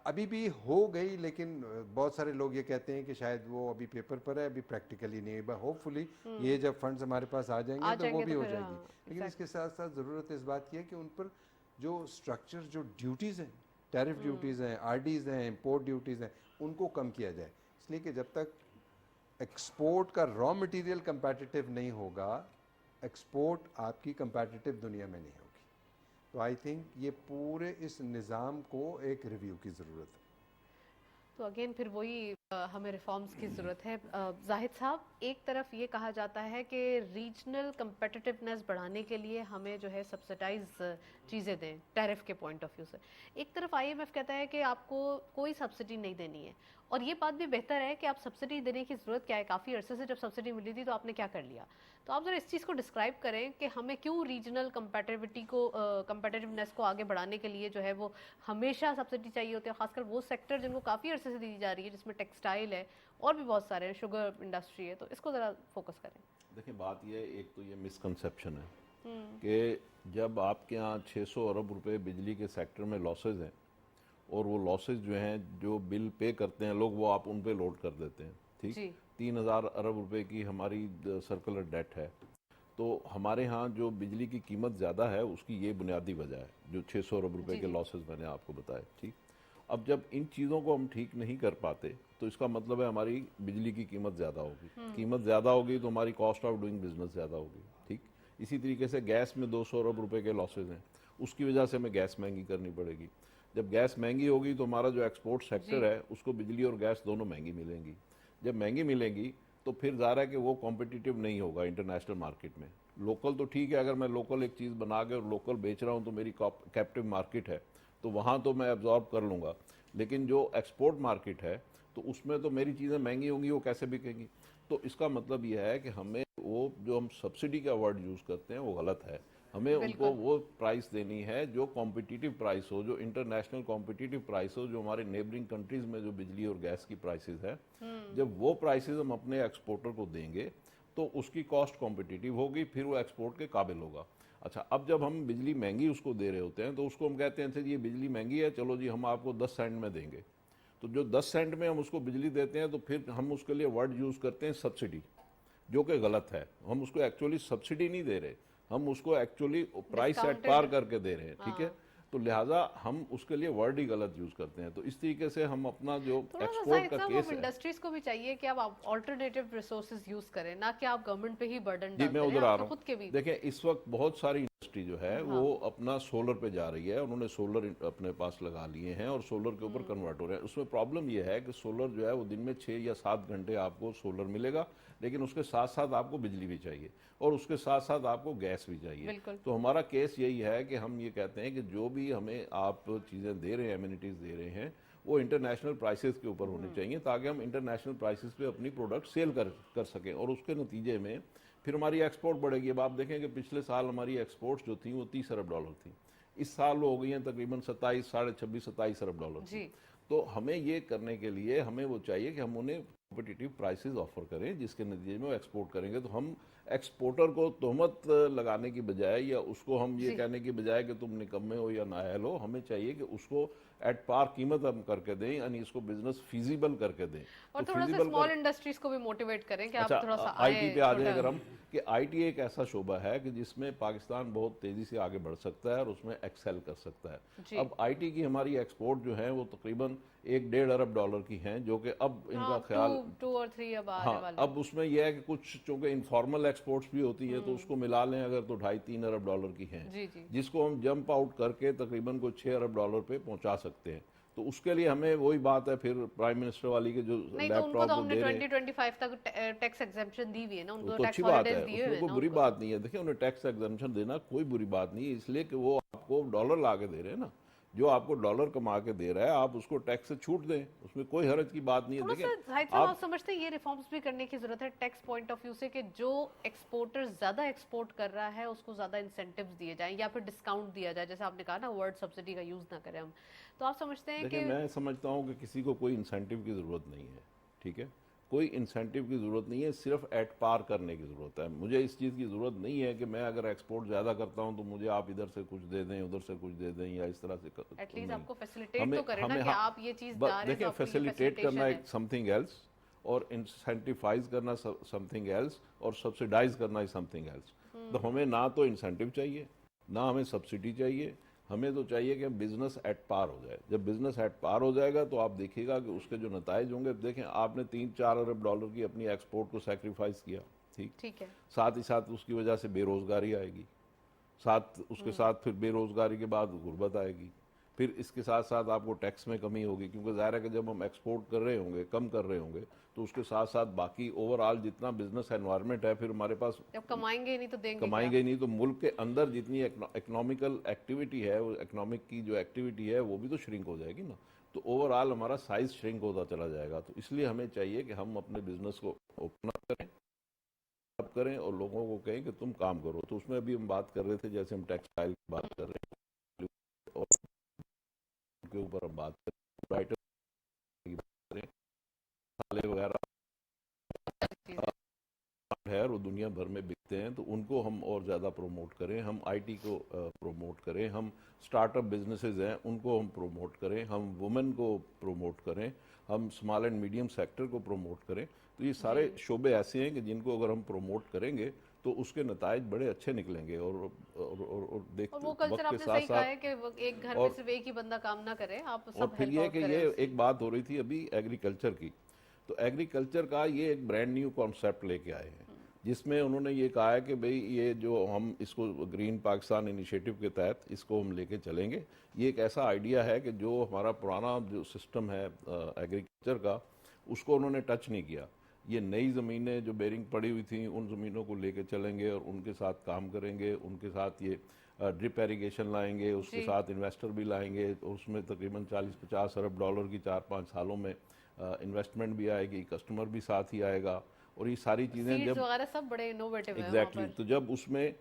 अभी भी हो गई, लेकिन बहुत सारे लोग ये कहते हैं कि शायद वो अभी पेपर पर है, अभी प्रैक्टिकली नहीं है। होपफुली ये जब फंड्स हमारे पास आ जाएंगे तो वो भी हो फिर, जाएगी। हाँ, लेकिन इसके साथ साथ ज़रूरत इस बात की है कि उन पर जो स्ट्रक्चर, जो ड्यूटीज़ हैं, टैरिफ ड्यूटीज़ हैं, आरडीज़ हैं, इम्पोर्ट ड्यूटीज़ हैं, उनको कम किया जाए। इसलिए कि जब तक एक्सपोर्ट का रॉ मटेरियल कंपेटिटिव नहीं होगा, एक्सपोर्ट आपकी कंपेटिटिव दुनिया में नहीं होगी। तो आई थिंक ये पूरे इस निज़ाम को एक रिव्यू की ज़रूरत है। तो अगेन फिर वही हमें रिफॉर्म्स की ज़रूरत है। जाहिद साहब, एक तरफ ये कहा जाता है कि रीजनल competitiveness बढ़ाने के लिए हमें जो है सब्सिडाइज चीज़ें दें टैरिफ के पॉइंट ऑफ व्यू से। एक तरफ आईएमएफ कहता है कि आपको कोई सब्सिडी नहीं देनी है, और ये बात भी बेहतर है कि आप सब्सिडी देने की ज़रूरत क्या है, काफ़ी अरसे से जब सब्सिडी मिली थी तो आपने क्या कर लिया। तो आप ज़रा इस चीज़ को डिस्क्राइब करें कि हमें क्यों रीजनल कंपेटिटिवनेस को आगे बढ़ाने के लिए जो है वो हमेशा सब्सिडी चाहिए होती है, खासकर वो सेक्टर जिनको काफ़ी अरसे से दी जा रही है, जिसमें टेक्सटाइल है और भी बहुत सारे हैं, शुगर इंडस्ट्री है। तो इसको ज़रा फोकस करें। देखिए, बात यह है, एक तो ये मिसकंसेप्शन है कि जब आपके यहाँ 600 अरब रुपए बिजली के सेक्टर में लॉसेज हैं और वो लॉसेज जो हैं, जो बिल पे करते हैं लोग, वो आप उन पे लोड कर देते हैं, ठीक। जी 3000 अरब रुपए की हमारी सर्कुलर डेट है। तो हमारे यहाँ जो बिजली की कीमत ज़्यादा है उसकी ये बुनियादी वजह है, जो 600 अरब रुपए जी, के जी। लॉसेज मैंने आपको बताए, ठीक। अब जब इन चीज़ों को हम ठीक नहीं कर पाते तो इसका मतलब है हमारी बिजली की कीमत ज़्यादा होगी। कीमत ज़्यादा होगी तो हमारी कॉस्ट ऑफ डूइंग बिजनेस ज़्यादा होगी, ठीक। इसी तरीके से गैस में 200 अरब रुपए के लॉसेज हैं, उसकी वजह से हमें गैस महंगी करनी पड़ेगी। जब गैस महंगी होगी तो हमारा जो एक्सपोर्ट सेक्टर है उसको बिजली और गैस दोनों महंगी मिलेंगी। जब महंगी मिलेंगी तो फिर ज़ाहिर है कि वो कॉम्पिटिटिव नहीं होगा इंटरनेशनल मार्केट में। लोकल तो ठीक है, अगर मैं लोकल एक चीज़ बना के और लोकल बेच रहा हूँ तो मेरी कैप्टिव मार्केट है, तो वहाँ तो मैं एब्जॉर्ब कर लूँगा। लेकिन जो एक्सपोर्ट मार्केट है तो उसमें तो मेरी चीज़ें महंगी होंगी, वो कैसे बिकेंगी? तो इसका मतलब यह है कि हमें वो जो हम सब्सिडी का वर्ड यूज़ करते हैं वो गलत है। हमें उनको वो प्राइस देनी है जो कॉम्पिटिटिव प्राइस हो, जो इंटरनेशनल कॉम्पिटिटिव प्राइस हो, जो हमारे नेबरिंग कंट्रीज में जो बिजली और गैस की प्राइसेस है। जब वो प्राइसेस हम अपने एक्सपोर्टर को देंगे तो उसकी कॉस्ट कॉम्पिटिटिव होगी, फिर वो एक्सपोर्ट के काबिल होगा। अच्छा, अब जब हम बिजली महंगी उसको दे रहे होते हैं तो उसको हम कहते हैं अच्छा ये बिजली महंगी है, चलो जी हम आपको 10 सेंट में देंगे। तो जो 10 सेंट में हम उसको बिजली देते हैं तो फिर हम उसके लिए वर्ड यूज़ करते हैं सब्सिडी, जो कि गलत है। हम उसको एक्चुअली सब्सिडी नहीं दे रहे, हम उसको एक्चुअली प्राइस एट पार करके दे रहे हैं, ठीक है। तो लिहाजा हम उसके लिए वर्ड ही गलत यूज करते हैं। तो इस तरीके से हम अपना जो एक्सपोर्ट का केस है, इंडस्ट्रीज को भी चाहिए कि आप ऑल्टरनेटिव रिसोर्सेज यूज करें, ना कि आप गवर्नमेंट पे ही बर्डन जी मैं उधर आ रहा खुद के भी। हूँ। देखें इस वक्त बहुत सारी इंडस्ट्री जो है वो अपना सोलर पे जा रही है, उन्होंने सोलर अपने पास लगा लिए हैं और सोलर के ऊपर कन्वर्ट हो रहे हैं। उसमें प्रॉब्लम यह है कि सोलर जो है वो दिन में 6 या 7 घंटे आपको सोलर मिलेगा, लेकिन उसके साथ साथ आपको बिजली भी चाहिए और उसके साथ साथ आपको गैस भी चाहिए। तो हमारा केस यही है कि हम ये कहते हैं कि जो भी हमें आप चीज़ें दे रहे हैं, एमिनिटीज़ दे रहे हैं, वो इंटरनेशनल प्राइसेस के ऊपर होनी चाहिए ताकि हम इंटरनेशनल प्राइसेस पे अपनी प्रोडक्ट सेल कर सकें और उसके नतीजे में फिर हमारी एक्सपोर्ट बढ़ेगी। अब आप देखें कि पिछले साल हमारी एक्सपोर्ट्स जो थी वो 30 अरब डॉलर थी, इस साल वो हो गई हैं तकरीबन 27, 26, 27 अरब डॉलर थी। तो हमें ये करने के लिए हमें वो चाहिए कि हम उन्हें कॉम्पिटिटिव प्राइसेस ऑफर करें जिसके नतीजे में वो एक्सपोर्ट करेंगे। तो हम एक्सपोर्टर को तोहमत लगाने की बजाय या उसको हम ये कहने की बजाय कि तुम निकम्मे हो या नाअहल हो, हमें चाहिए कि उसको एट पार कीमत हम करके दें, यानी इसको बिजनेस फिजिबल करके दें। और तो थोड़ा सा स्मॉल इंडस्ट्रीज को भी मोटिवेट करें कि अच्छा, आप थोड़ा सा आईटी पे आ जाए अगर हम, कि आईटी एक ऐसा शोबा है कि जिसमें पाकिस्तान बहुत तेजी से आगे बढ़ सकता है और उसमें एक्सेल कर सकता है। अब आईटी की हमारी एक्सपोर्ट जो है वो तकरीबन 1-1.5 अरब डॉलर की हैं, जो कि अब इनका ख्याल 2 और 3 अब आने हाँ, वाले। अब उसमें यह है कि कुछ चूंकि इनफॉर्मल एक्सपोर्ट्स भी होती है तो उसको मिला लें अगर तो 2.5-3 अरब डॉलर की हैं, जिसको हम जंप आउट करके तकरीबन को 6 अरब डॉलर पे पहुंचा सकते हैं। तो उसके लिए हमें वही बात है फिर प्राइम मिनिस्टर वाली के जो लैपटॉप वो दे रहे हैं 2025 तक टैक्स एग्जेम्पशन दी हुई है ना, उनको तो टैक्स अच्छी बात है, हॉलिडेज दिए हुए उसमें हैं कोई बुरी बात नहीं है। देखिए उन्हें टैक्स एग्जेम्पशन देना कोई बुरी बात नहीं है, इसलिए कि वो आपको डॉलर ला के दे रहे हैं ना, जो आपको डॉलर कमा के दे रहा है आप उसको टैक्स से छूट दें, उसमें कोई हर्ज की बात नहीं है। देखिए आप समझते हैं ये रिफॉर्म्स भी करने की जरूरत है टैक्स पॉइंट ऑफ व्यू से, कि जो एक्सपोर्टर ज्यादा एक्सपोर्ट कर रहा है उसको ज्यादा इंसेंटिव्स दिए जाएं या फिर डिस्काउंट दिया जाए, जैसे आपने कहा ना वर्ड सब्सिडी का यूज ना करें हम। तो आप समझते हैं कि मैं समझता हूँ कि किसी को कोई इंसेंटिव की जरूरत नहीं है, ठीक है, कोई इंसेंटिव की ज़रूरत नहीं है, सिर्फ एट पार करने की ज़रूरत है। मुझे इस चीज़ की ज़रूरत नहीं है कि मैं अगर एक्सपोर्ट ज़्यादा करता हूँ तो मुझे आप इधर से कुछ दे दें, उधर से कुछ दे दें, या इस तरह से एटलीस्ट आपको फैसिलिटेट तो करें ना कि आप ये चीज़ देखिए फैसिलिटेट करना एक समथिंग एल्स और इंसेंटिवाइज करना समथिंग एल्स और सब्सिडाइज करना इज समथिंग एल्स। तो हमें ना तो इंसेंटिव चाहिए ना हमें सब्सिडी चाहिए, हमें तो चाहिए कि बिजनेस एट पार हो जाए। जब बिजनेस एट पार हो जाएगा तो आप देखिएगा कि उसके जो नताइज होंगे। देखें आपने 3-4 अरब डॉलर की अपनी एक्सपोर्ट को सैक्रिफाइस किया, ठीक है, साथ ही साथ उसकी वजह से बेरोजगारी आएगी, साथ उसके साथ फिर बेरोजगारी के बाद गुर्बत आएगी, फिर इसके साथ साथ आपको टैक्स में कमी होगी, क्योंकि ज़ाहिर है कि जब हम एक्सपोर्ट कर रहे होंगे, कम कर रहे होंगे, तो उसके साथ साथ बाकी ओवरऑल जितना बिजनेस एनवायरनमेंट है फिर हमारे पास, जब कमाएंगे नहीं तो देंगे, कमाएंगे नहीं तो मुल्क के अंदर जितनी इकोनॉमिकल एक्टिविटी है, वो इकोनॉमिक की जो एक्टिविटी है वो भी तो श्रिंक हो जाएगी ना। तो ओवरऑल हमारा साइज श्रिंक होता चला जाएगा। तो इसलिए हमें चाहिए कि हम अपने बिजनेस को ओपन अप करें और लोगों को कहें कि तुम काम करो। तो उसमें अभी हम बात कर रहे थे, जैसे हम टेक्सटाइल की बात कर रहे हैं और के ऊपर हम बात करें, मसाले वगैरह है वो दुनिया भर में बिकते हैं, तो उनको हम और ज़्यादा प्रमोट करें, हम आईटी को प्रमोट करें, हम स्टार्टअप बिजनेसेस हैं उनको हम प्रमोट करें, हम वुमेन को प्रमोट करें, हम स्मॉल एंड मीडियम सेक्टर को प्रमोट करें। तो ये सारे शोबे ऐसे हैं कि जिनको अगर हम प्रमोट करेंगे तो उसके नताइज बड़े अच्छे निकलेंगे। और वो कल्चर आपने सही कहा है कि एक घर में सिर्फ एक ही बंदा काम ना करे, आप सब और फिर ये कि ये एक बात हो रही थी अभी एग्रीकल्चर की, तो एग्रीकल्चर का ये एक ब्रांड न्यू कॉन्सेप्ट लेके आए हैं। जिसमें उन्होंने ये कहा है कि भाई ये जो हम इसको ग्रीन पाकिस्तान इनिशिएटिव के तहत इसको हम लेके चलेंगे। ये एक ऐसा आइडिया है कि जो हमारा पुराना जो सिस्टम है एग्रीकल्चर का, उसको उन्होंने टच नहीं किया। ये नई ज़मीनें जो बेरिंग पड़ी हुई थी उन ज़मीनों को लेके चलेंगे और उनके साथ काम करेंगे, उनके साथ ये ड्रिप एरीगेशन लाएंगे, उसके साथ इन्वेस्टर भी लाएंगे, और उसमें तकरीबन 40-50 अरब डॉलर की 4-5 सालों में इन्वेस्टमेंट भी आएगी, कस्टमर भी साथ ही आएगा। और ये सारी चीज़ें सीड्स जब वगैरह सब बड़े इनोवेटिव है वहाँ एग्जैक्टली पर। तो जब उसमें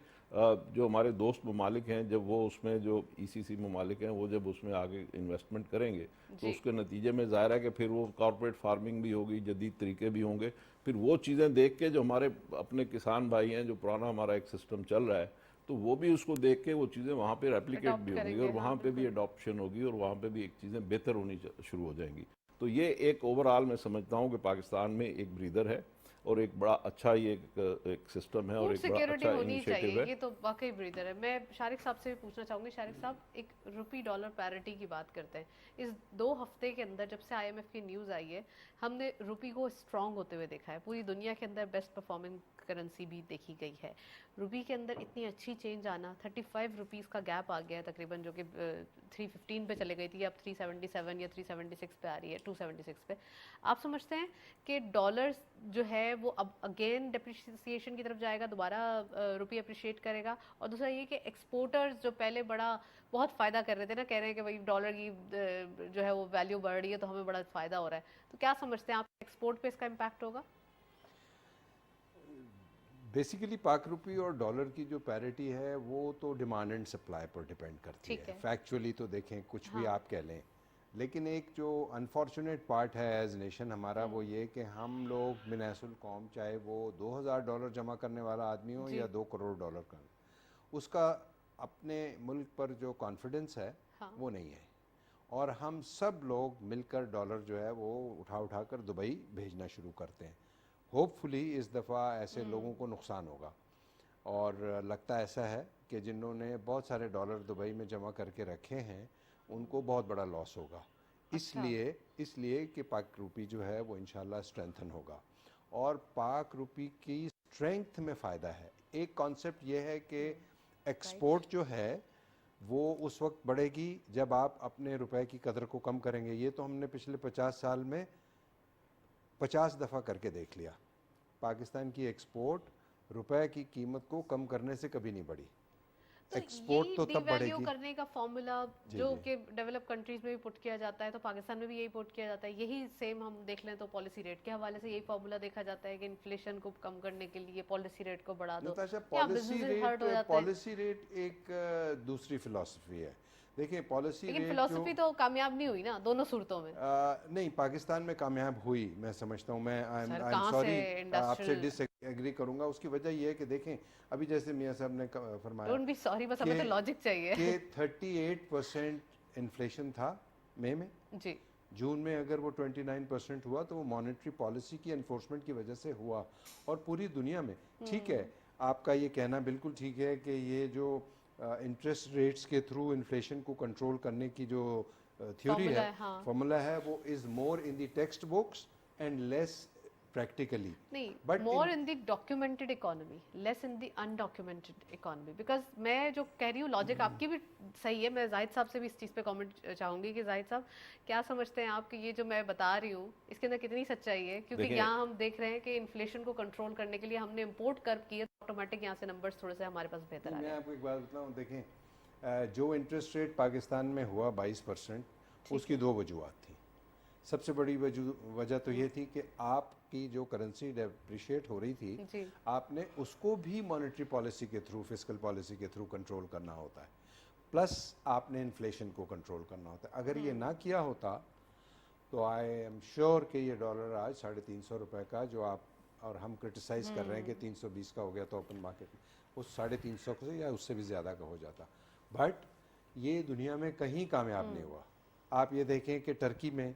जो हमारे दोस्त ममालिक हैं, जब वो उसमें जो ईसीसी ममालिक हैं, वो जब उसमें आगे इन्वेस्टमेंट करेंगे तो उसके नतीजे में ज़ाहिर है कि फिर वो कॉर्पोरेट फार्मिंग भी होगी, जदीद तरीके भी होंगे। फिर वो चीज़ें देख के जो हमारे अपने किसान भाई हैं, जो पुराना हमारा एक सिस्टम चल रहा है, तो वो भी उसको देख के वो चीज़ें वहाँ पे रेप्लिकेट Adopt भी होंगी करेंगे, और वहाँ हाँ, पे भी अडॉप्शन होगी और वहाँ पे भी एक चीज़ें बेहतर होनी शुरू हो जाएंगी। तो ये एक ओवरऑल मैं समझता हूँ कि पाकिस्तान में एक ब्रीदर है और एक बड़ा अच्छा ये एक सिस्टम है और फूड एक बड़ा सिक्योरिटी अच्छा होनी इनिशिएटिव चाहिए, है। ये तो वाकई ब्रीदर है। मैं शारिक साहब से भी पूछना चाहूंगी। शारिक साहब, एक रुपी डॉलर पैरिटी की बात करते हैं। इस 2 हफ्ते के अंदर जब से आईएमएफ की न्यूज़ आई है, हमने रुपी को स्ट्रांग होते हुए देखा है। पूरी दुनिया के अंदर बेस्ट परफॉर्मिंग करेंसी भी देखी गई है। रुपी के अंदर इतनी अच्छी चेंज आना, 35 रुपीज़ का गैप आ गया है तकरीबन, जो कि 315 पे चले गई थी, अब 377 या 376 पे आ रही है, 276 पे। आप समझते हैं कि डॉलर जो है वो अब अगेन डिप्रिसिएशन की तरफ जाएगा, दोबारा रुपये अप्रिशिएट करेगा? और दूसरा ये कि एक्सपोर्टर्स जो पहले बहुत फ़ायदा कर रहे थे ना, कह रहे हैं कि भाई डॉलर की जो है वो वैल्यू बढ़ रही है तो हमें बड़ा फ़ायदा हो रहा है, तो क्या समझते हैं आप, एक्सपोर्ट पे इसका इम्पैक्ट होगा? बेसिकली पाक रुपी और डॉलर की जो पैरिटी है वो तो डिमांड एंड सप्लाई पर डिपेंड करती ठीक है। है। फैक्चुअली तो देखें कुछ भी हाँ। आप कह लें, लेकिन एक जो अनफॉर्चुनेट पार्ट है एज नेशन हमारा वो ये कि हम लोग मिनासुल कौम, चाहे वो $2000 जमा करने वाला आदमी हो जी। या $2 करोड़ का, उसका अपने मुल्क पर जो कॉन्फिडेंस है हाँ। वो नहीं है। और हम सब लोग मिलकर डॉलर जो है वो उठा उठा कर दुबई भेजना शुरू करते हैं। होपफुली इस दफ़ा ऐसे लोगों को नुकसान होगा, और लगता ऐसा है कि जिन्होंने बहुत सारे डॉलर दुबई में जमा करके रखे हैं उनको बहुत बड़ा लॉस होगा। अच्छा। इसलिए कि पाक रुपी जो है वो इंशाल्लाह स्ट्रेंथन होगा, और पाक रुपी की स्ट्रेंथ में फ़ायदा है। एक कॉन्सेप्ट ये है कि एक्सपोर्ट जो है वो उस वक्त बढ़ेगी जब आप अपने रुपए की कदर को कम करेंगे। ये तो हमने पिछले 50 साल में 50 दफ़ा करके देख लिया। पाकिस्तान की एक्सपोर्ट रुपए की कीमत को कम करने से कभी नहीं बढ़ी। तो एक्सपोर्ट यही तो तब डिवैल्यू बढ़ेगी। करने का फॉर्मूला जी जो जी। कि डेवलप कंट्रीज में भी पुट किया जाता है, तो पाकिस्तान में भी यही पुट किया जाता है। यही सेम हम देख लें तो पॉलिसी रेट के हवाले से यही फॉर्मूला देखा जाता है कि इन्फ्लेशन को कम करने के लिए पॉलिसी रेट को बढ़ा दो, नताशा, क्या बिजनेसेस हर्ट हो जाते हैं? पॉलिसी रेट एक दूसरी फिलॉसफी है। देखिए पॉलिसी लेकिन रेट फिलोसफी तो कामयाब नहीं हुई ना दोनों सूरतों में। नहीं, पाकिस्तान में कामयाब हुई, मैं समझता हूँ। मैं आई सर एम कहाँ सॉरी से आपसे इंडस्ट्रियल, डिसएग्री करूंगा। उसकी वजह यह है कि देखें, अभी जैसे मियां साहब ने फरमाया डोंट बी सॉरी, बस हमें तो कि लॉजिक चाहिए। 38% इन्फ्लेशन था मई में। जी। जून में अगर वो 29% हुआ तो वो मॉनेटरी पॉलिसी की एनफोर्समेंट की वजह से हुआ, और पूरी दुनिया में। ठीक है, आपका ये कहना बिल्कुल ठीक है कि ये जो इंटरेस्ट रेट्स के थ्रू इन्फ्लेशन को कंट्रोल करने की जो थ्योरी फॉर्मूला है, है, हाँ। फॉर्मूला है, वो is more in the text books and less practically. नहीं, But more in the documented economy, less in the undocumented economy. Because मैं जो कह रही हूँ लॉजिक आपकी भी सही है। मैं जाहिद साहब से भी इस चीज़ पे कमेंट चाहूँगी कि जाहिद साहब, क्या समझते हैं आप कि ये जो मैं बता रही हूँ इसके अंदर कितनी सच्चाई है? क्योंकि देखिए- यहाँ हम देख रहे हैं कि इन्फ्लेशन को कंट्रोल करने के लिए हमने इम्पोर्ट कर किए, ऑटोमेटिक यहाँ से नंबर्स थोड़े से हमारे पास बेहतर आ मैं रहे हैं। आपको एक बात बताऊँ, देखें जो इंटरेस्ट रेट पाकिस्तान में हुआ 22%, उसकी दो वजूहत थी। सबसे बड़ी वजह तो ये थी कि आपकी जो करेंसी डेप्रिशिएट हो रही थी, जी। आपने उसको भी मॉनेटरी पॉलिसी के थ्रू, फिस्कल पॉलिसी के थ्रू कंट्रोल करना होता है, प्लस आपने इन्फ्लेशन को कंट्रोल करना होता है। अगर ये ना किया होता तो आई एम श्योर कि ये डॉलर आज 350 रुपये का, जो आप और हम क्रिटिसाइज़ कर रहे हैं कि 320 का हो गया तो ओपन मार्केट में, वो 350 से या उससे भी ज़्यादा का हो जाता। बट ये दुनिया में कहीं कामयाब नहीं हुआ। आप ये देखें कि टर्की में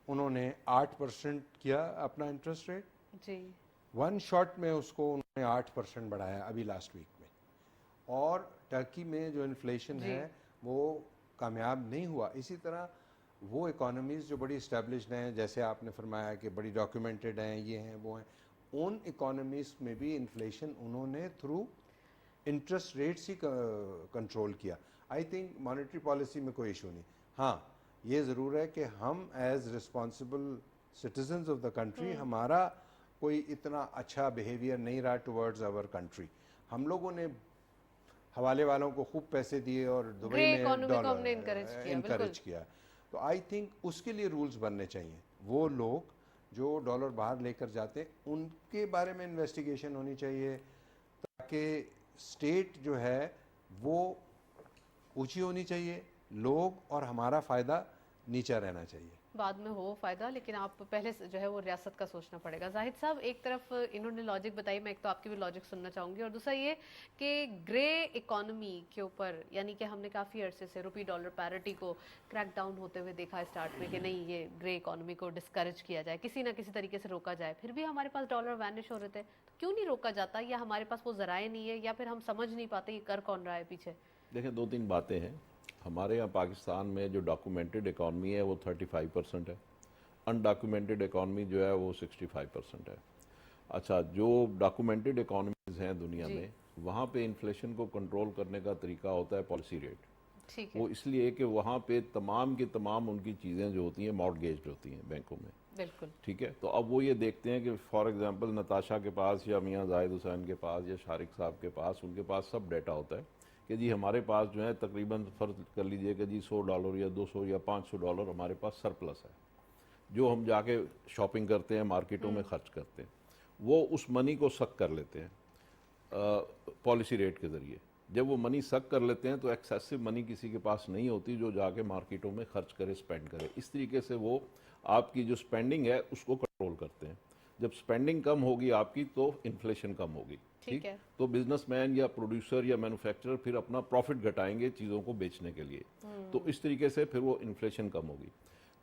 उन्होंने 8% किया अपना इंटरेस्ट रेट, जी। वन शॉट में उसको उन्होंने 8% बढ़ाया अभी लास्ट वीक में। और टर्की में जो इन्फ्लेशन जी। है वो कामयाब नहीं हुआ। इसी तरह वो इकोनॉमीज़ जो बड़ी इस्टेब्लिश्ड हैं, जैसे आपने फरमाया कि बड़ी डॉक्यूमेंटेड हैं, ये हैं वो हैं, उन इकोनॉमीज में भी इन्फ्लेशन उन्होंने थ्रू इंटरेस्ट रेट्स ही कंट्रोल किया। आई थिंक मॉनेटरी पॉलिसी में कोई इशू नहीं। हाँ, ये ज़रूर है कि हम as responsible citizens of the country, हमारा कोई इतना अच्छा बिहेवियर नहीं रहा टुवर्ड्स आवर कंट्री। हम लोगों ने हवाले वालों को खूब पैसे दिए और दुबई ग्रे में इकोनॉमी को डॉलर हमने encourage इनकरेज किया। तो आई थिंक उसके लिए रूल्स बनने चाहिए। वो लोग जो डॉलर बाहर लेकर जाते हैं उनके बारे में इन्वेस्टिगेशन होनी चाहिए, ताकि स्टेट जो है वो ऊंची होनी चाहिए, लोग और हमारा फ़ायदा नीचा रहना चाहिए। बाद में हो फायदा, लेकिन आप पहले से जो है वो रियासत का सोचना पड़ेगा। जाहिद साहब, एक तरफ इन्होंने लॉजिक बताई, मैं एक तो आपकी भी लॉजिक सुनना चाहूंगी, और दूसरा ये कि ग्रे इकोनॉमी के ऊपर, यानी कि हमने काफ़ी अरसे से रुपी डॉलर पैरिटी को क्रैक डाउन होते हुए देखा है स्टार्ट में कि नहीं, ये ग्रे इकोनॉमी को डिस्करेज किया जाए, किसी ना किसी तरीके से रोका जाए। फिर भी हमारे पास डॉलर वैनिश हो रहे थे, तो क्यों नहीं रोका जाता? या हमारे पास वो जराए नहीं है, या फिर हम समझ नहीं पाते ये कर कौन रहा है पीछे? देखिए, दो तीन बातें हैं। हमारे यहाँ पाकिस्तान में जो डॉक्यूमेंटेड इकॉनमी है वो 35% है, अनडॉक्यूमेंटेड इकॉनमी जो है वो 65% है। अच्छा, जो डॉक्यूमेंटेड इकॉनमीज हैं दुनिया में, वहाँ पे इन्फ्लेशन को कंट्रोल करने का तरीका होता है पॉलिसी रेट। ठीक है, वो इसलिए कि वहाँ पे तमाम की तमाम उनकी चीज़ें जो होती हैं मॉर्टगेज्ड होती हैं बैंकों में। बिल्कुल। ठीक है, तो अब वो ये देखते हैं कि फॉर एग्जांपल नताशा के पास या मियां जाहिद हुसैन के पास या शारिक साहब के पास, उनके पास सब डाटा होता है कि जी हमारे पास जो है तकरीबन फ़र्ज कर लीजिए कि जी $100 या 200 या $500 हमारे पास सरप्लस है, जो हम जाके शॉपिंग करते हैं, मार्केटों में खर्च करते हैं। वो उस मनी को सक कर लेते हैं पॉलिसी रेट के ज़रिए। जब वो मनी सक कर लेते हैं तो एक्सेसिव मनी किसी के पास नहीं होती जो जाके मार्केटों में खर्च करे, स्पेंड करे। इस तरीके से वो आपकी जो स्पेंडिंग है उसको कंट्रोल करते हैं। जब स्पेंडिंग कम होगी आपकी तो इन्फ्लेशन कम होगी। ठीक है, तो बिजनेसमैन या प्रोड्यूसर या मैन्युफैक्चरर फिर अपना प्रॉफिट घटाएंगे चीज़ों को बेचने के लिए। तो इस तरीके से फिर वो इन्फ्लेशन कम होगी।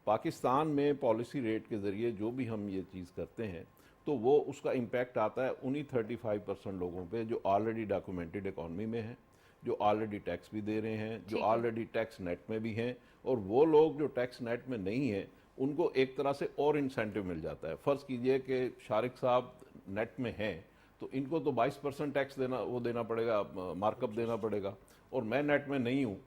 पाकिस्तान में पॉलिसी रेट के ज़रिए जो भी हम ये चीज़ करते हैं तो वो उसका इम्पैक्ट आता है उन्हीं 35% लोगों पे जो ऑलरेडी डॉक्यूमेंटेड इकॉनमी में हैं, जो ऑलरेडी टैक्स भी दे रहे हैं, जो ऑलरेडी टैक्स नेट में भी हैं। और वो लोग जो टैक्स नेट में नहीं हैं उनको एक तरह से और इंसेंटिव मिल जाता है। फ़र्ज़ कीजिए कि शारिक साहब नेट में हैं तो इनको तो 22% टैक्स देना पड़ेगा, मार्कअप देना पड़ेगा, और मैं नेट में नहीं हूँ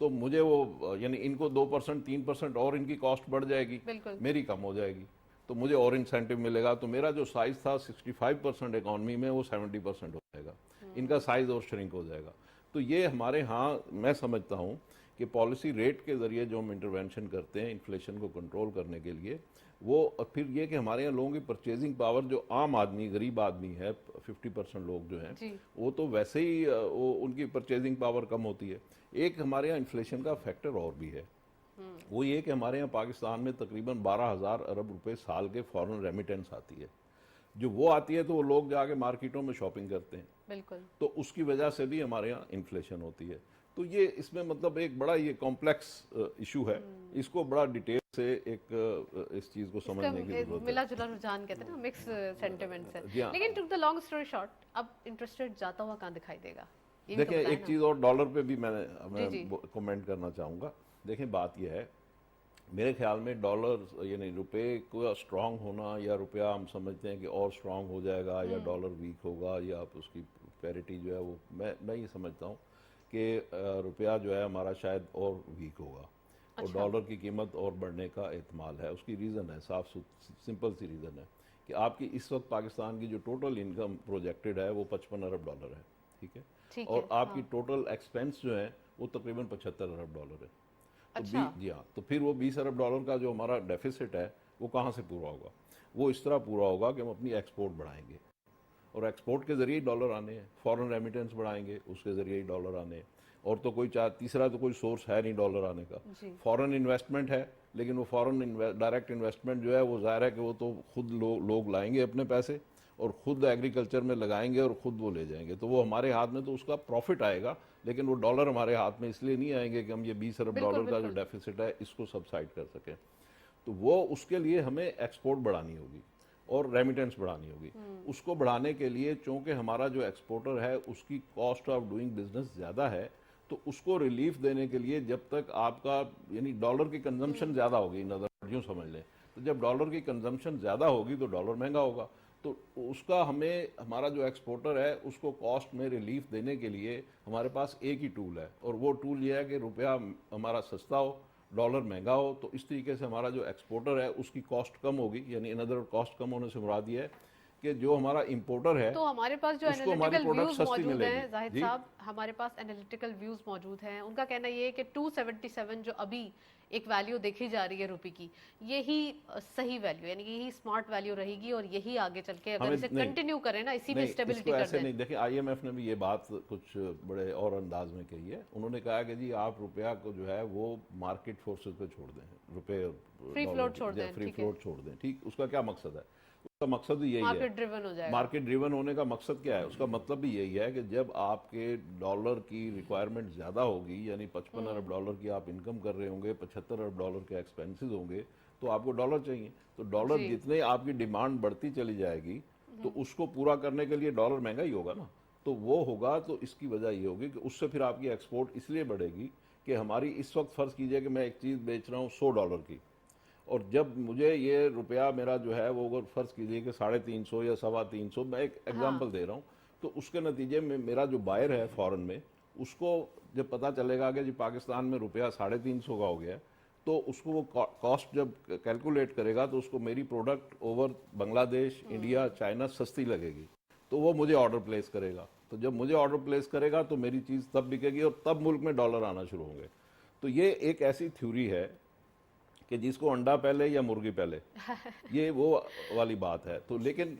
तो मुझे वो यानी इनको 2% 3% और इनकी कॉस्ट बढ़ जाएगी, मेरी कम हो जाएगी, तो मुझे और इंसेंटिव मिलेगा। तो मेरा जो साइज़ था 65% इकॉनमी में वो 70% हो जाएगा, इनका साइज़ और श्रिंक हो जाएगा। तो ये हमारे यहाँ मैं समझता हूँ कि पॉलिसी रेट के ज़रिए जो हम इंटरवेंशन करते हैं इन्फ्लेशन को कंट्रोल करने के लिए, वो फिर ये कि हमारे यहाँ लोगों की परचेजिंग पावर, जो आम आदमी गरीब आदमी है 50% लोग जो हैं वो तो वैसे ही वो उनकी परचेजिंग पावर कम होती है। एक हमारे यहाँ इन्फ्लेशन का फैक्टर और भी है, वो ये कि हमारे यहाँ पाकिस्तान में तकरीबन 12,000 अरब रुपए साल के फॉरेन रेमिटेंस आती है। जो वो आती है तो वो लोग जाके मार्केटों में शॉपिंग करते हैं, बिल्कुल। तो उसकी वजह से भी हमारे यहाँ इन्फ्लेशन होती है। तो ये इसमें मतलब एक बड़ा ये कॉम्प्लेक्स इशू है, इसको बड़ा डिटेल से एक इस चीज़ को समझने की जरूरत है। मिला जुला रुझान कहते हैं ना, मिक्स सेंटिमेंट्स है। जी हाँ। लेकिन to the long story short, अब इंटरेस्ट रेट जाता हुआ कहाँ दिखाई देगा? ये भी तो देखिए, बताएं एक ना। चीज़ और डॉलर पे भी मैं कमेंट करना चाहूँगा। देखें, बात यह है, मेरे ख्याल में डॉलर यानी रुपए को स्ट्रांग होना, या रुपया हम समझते हैं कि और स्ट्रांग हो जाएगा या डॉलर वीक होगा या आप उसकी पैरिटी जो है वो, मैं ये समझता हूँ कि रुपया जो है हमारा शायद और वीक होगा और डॉलर की कीमत और बढ़ने का एहतमाल है। उसकी रीज़न है, साफ सिंपल सी रीज़न है कि आपकी इस वक्त पाकिस्तान की जो टोटल इनकम प्रोजेक्टेड है वो $55 अरब है। ठीक है, और आपकी टोटल एक्सपेंस जो है वो तकरीबन $75 अरब है। तो जी हाँ, तो फिर वो $20 अरब का जो हमारा डेफिसिट है वो कहाँ से पूरा होगा? वो इस तरह पूरा होगा कि हम अपनी एक्सपोर्ट बढ़ाएंगे, और एक्सपोर्ट के ज़रिए ही डॉलर आने हैं, फॉरेन रेमिटेंस बढ़ाएंगे उसके ज़रिए ही डॉलर आने हैं, और तो कोई तीसरा तो कोई सोर्स है नहीं डॉलर आने का। फॉरेन इन्वेस्टमेंट है, लेकिन वो फॉरेन डायरेक्ट इन्वेस्टमेंट जो है वो ज़ाहिर है कि वो तो खुद लोग लाएंगे अपने पैसे और ख़ुद एग्रीकल्चर में लगाएंगे और ख़ुद वो ले जाएंगे, तो वो हमारे हाथ में तो उसका प्रॉफिट आएगा, लेकिन वो डॉलर हमारे हाथ में इसलिए नहीं आएंगे कि हम ये $20 अरब का जो डेफिसिट है इसको सबसाइड कर सकें। तो वो उसके लिए हमें एक्सपोर्ट बढ़ानी होगी और रेमिटेंस बढ़ानी होगी। उसको बढ़ाने के लिए चूँकि हमारा जो एक्सपोर्टर है उसकी कॉस्ट ऑफ डूइंग बिजनेस ज़्यादा है, तो उसको रिलीफ देने के लिए जब तक आपका यानी डॉलर की कंजम्पशन ज़्यादा होगी, नज़र यूँ समझ लें, तो जब डॉलर की कंजम्पशन ज़्यादा होगी तो डॉलर महंगा होगा, तो उसका हमें, हमारा जो एक्सपोर्टर है उसको कॉस्ट में रिलीफ देने के लिए हमारे पास एक ही टूल है, और वो टूल ये है कि रुपया हमारा सस्ता हो, डॉलर महंगा हो। तो इस तरीके से हमारा जो एक्सपोर्टर है उसकी कॉस्ट कम होगी, यानी इन अदर कॉस्ट कम होने से मुराद ये है कि जो हमारा इंपोर्टर है तो हमारे पास जो उसको हमारी एनालिटिकल प्रोडक्ट व्यूज सस्ती मौजूद मिलेगी। हैं जाहिद जी, साहब, हमारे पास एनालिटिकल व्यूज मौजूद हैं, उनका कहना ये है कि 277 जो अभी एक वैल्यू देखी जा रही है रुपए की, यही सही वैल्यू, यानी कि यही स्मार्ट वैल्यू रहेगी, और यही आगे चल के अगर हमें इसे नहीं, कंटिन्यू करें ना, इसी में नहीं, स्टेबिलिटी इसको कर ऐसे दें। नहीं। देखिए, आईएमएफ ने भी ये बात कुछ बड़े और अंदाज में कही है। उन्होंने कहा कि जी आप रुपया को जो है वो मार्केट फोर्सेस पे छोड़ दें, रुपए फ्री फ्लोट छोड़ दें, फ्री ठीक है, फ्लोट छोड़ दें। ठीक, उसका क्या मकसद है? उसका मकसद ही यही है, मार्केट ड्रिवन हो जाएगा। मार्केट ड्रिवन होने का मकसद क्या है? उसका मतलब भी यही है कि जब आपके डॉलर की रिक्वायरमेंट ज़्यादा होगी, यानी 55 अरब डॉलर की आप इनकम कर रहे होंगे, 75 अरब डॉलर के एक्सपेंसेस होंगे, तो आपको डॉलर चाहिए। तो डॉलर जी। जितने आपकी डिमांड बढ़ती चली जाएगी तो उसको पूरा करने के लिए डॉलर महंगा ही होगा ना। तो वो होगा, तो इसकी वजह ये होगी कि उससे फिर आपकी एक्सपोर्ट इसलिए बढ़ेगी कि हमारी इस वक्त फ़र्ज़ कीजिए कि मैं एक चीज़ बेच रहा हूँ 100 डॉलर की, और जब मुझे ये रुपया मेरा जो है वो अगर फ़र्ज़ कीजिए कि 350 या 325, मैं एक एग्जांपल दे रहा हूँ, तो उसके नतीजे में मेरा जो बायर है फ़ॉरेन में, उसको जब पता चलेगा कि जी पाकिस्तान में रुपया 350 का हो गया है, तो उसको वो कॉस्ट जब कैलकुलेट करेगा तो उसको मेरी product over Bangladesh, India, China सस्ती लगेगी, तो वो मुझे ऑर्डर प्लेस करेगा। तो जब मुझे ऑर्डर प्लेस करेगा तो मेरी चीज़ तब बिकेगी और तब मुल्क में डॉलर आना शुरू होंगे। तो ये एक ऐसी थ्योरी है कि जिसको अंडा पहले या मुर्गी पहले, ये वो वाली बात है। तो लेकिन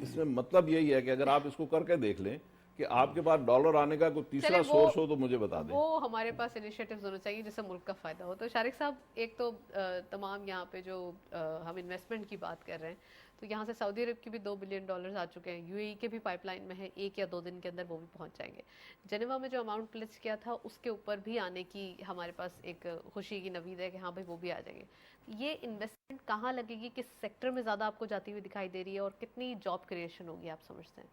इसमें मतलब यही है कि अगर आप इसको करके देख लें कि आपके पास डॉलर आने का कोई तीसरा चले सोर्स हो तो मुझे बता दें। वो हमारे पास इनिशिएटिव्स होने चाहिए जिससे मुल्क का फ़ायदा हो। तो शारिक साहब, एक तो तमाम यहाँ पे जो हम इन्वेस्टमेंट की बात कर रहे हैं, तो यहाँ से सऊदी अरब की भी $2 बिलियन आ चुके हैं, यूएई के भी पाइपलाइन में है, 1 या 2 दिन के अंदर वो भी पहुँच जाएंगे। जेनेवा में जो अमाउंट प्लेस किया था उसके ऊपर भी आने की हमारे पास एक खुशी की नवीद है कि हाँ भाई वो भी आ जाएंगे। ये इन्वेस्टमेंट कहाँ लगेगी, किस सेक्टर में ज़्यादा आपको जाती हुई दिखाई दे रही है, और कितनी जॉब क्रिएशन होगी आप समझते हैं?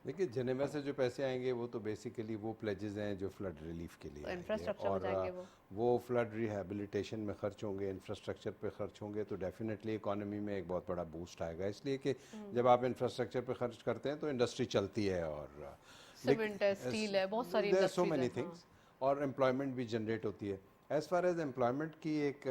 देखिए, जेनेवा से जो पैसे आएंगे वो तो बेसिकली वो प्लेजेस हैं जो फ्लड रिलीफ के लिए तो आएंगे, इंफ्रास्ट्रक्चर में और जाएंगे वो फ्लड रिहेबिलिटेशन में खर्च होंगे, इंफ्रास्ट्रक्चर पे खर्च होंगे, तो डेफिनेटली इकोनॉमी में एक बहुत बड़ा बूस्ट आएगा। इसलिए कि जब आप इंफ्रास्ट्रक्चर पे खर्च करते हैं तो इंडस्ट्री चलती है, और सीमेंट है, स्टील है, बहुत सारी there are so industries many हैं। थिंग्स, और एम्प्लॉयमेंट भी जनरेट होती है। एज़ फार एज एम्प्लॉयमेंट की एक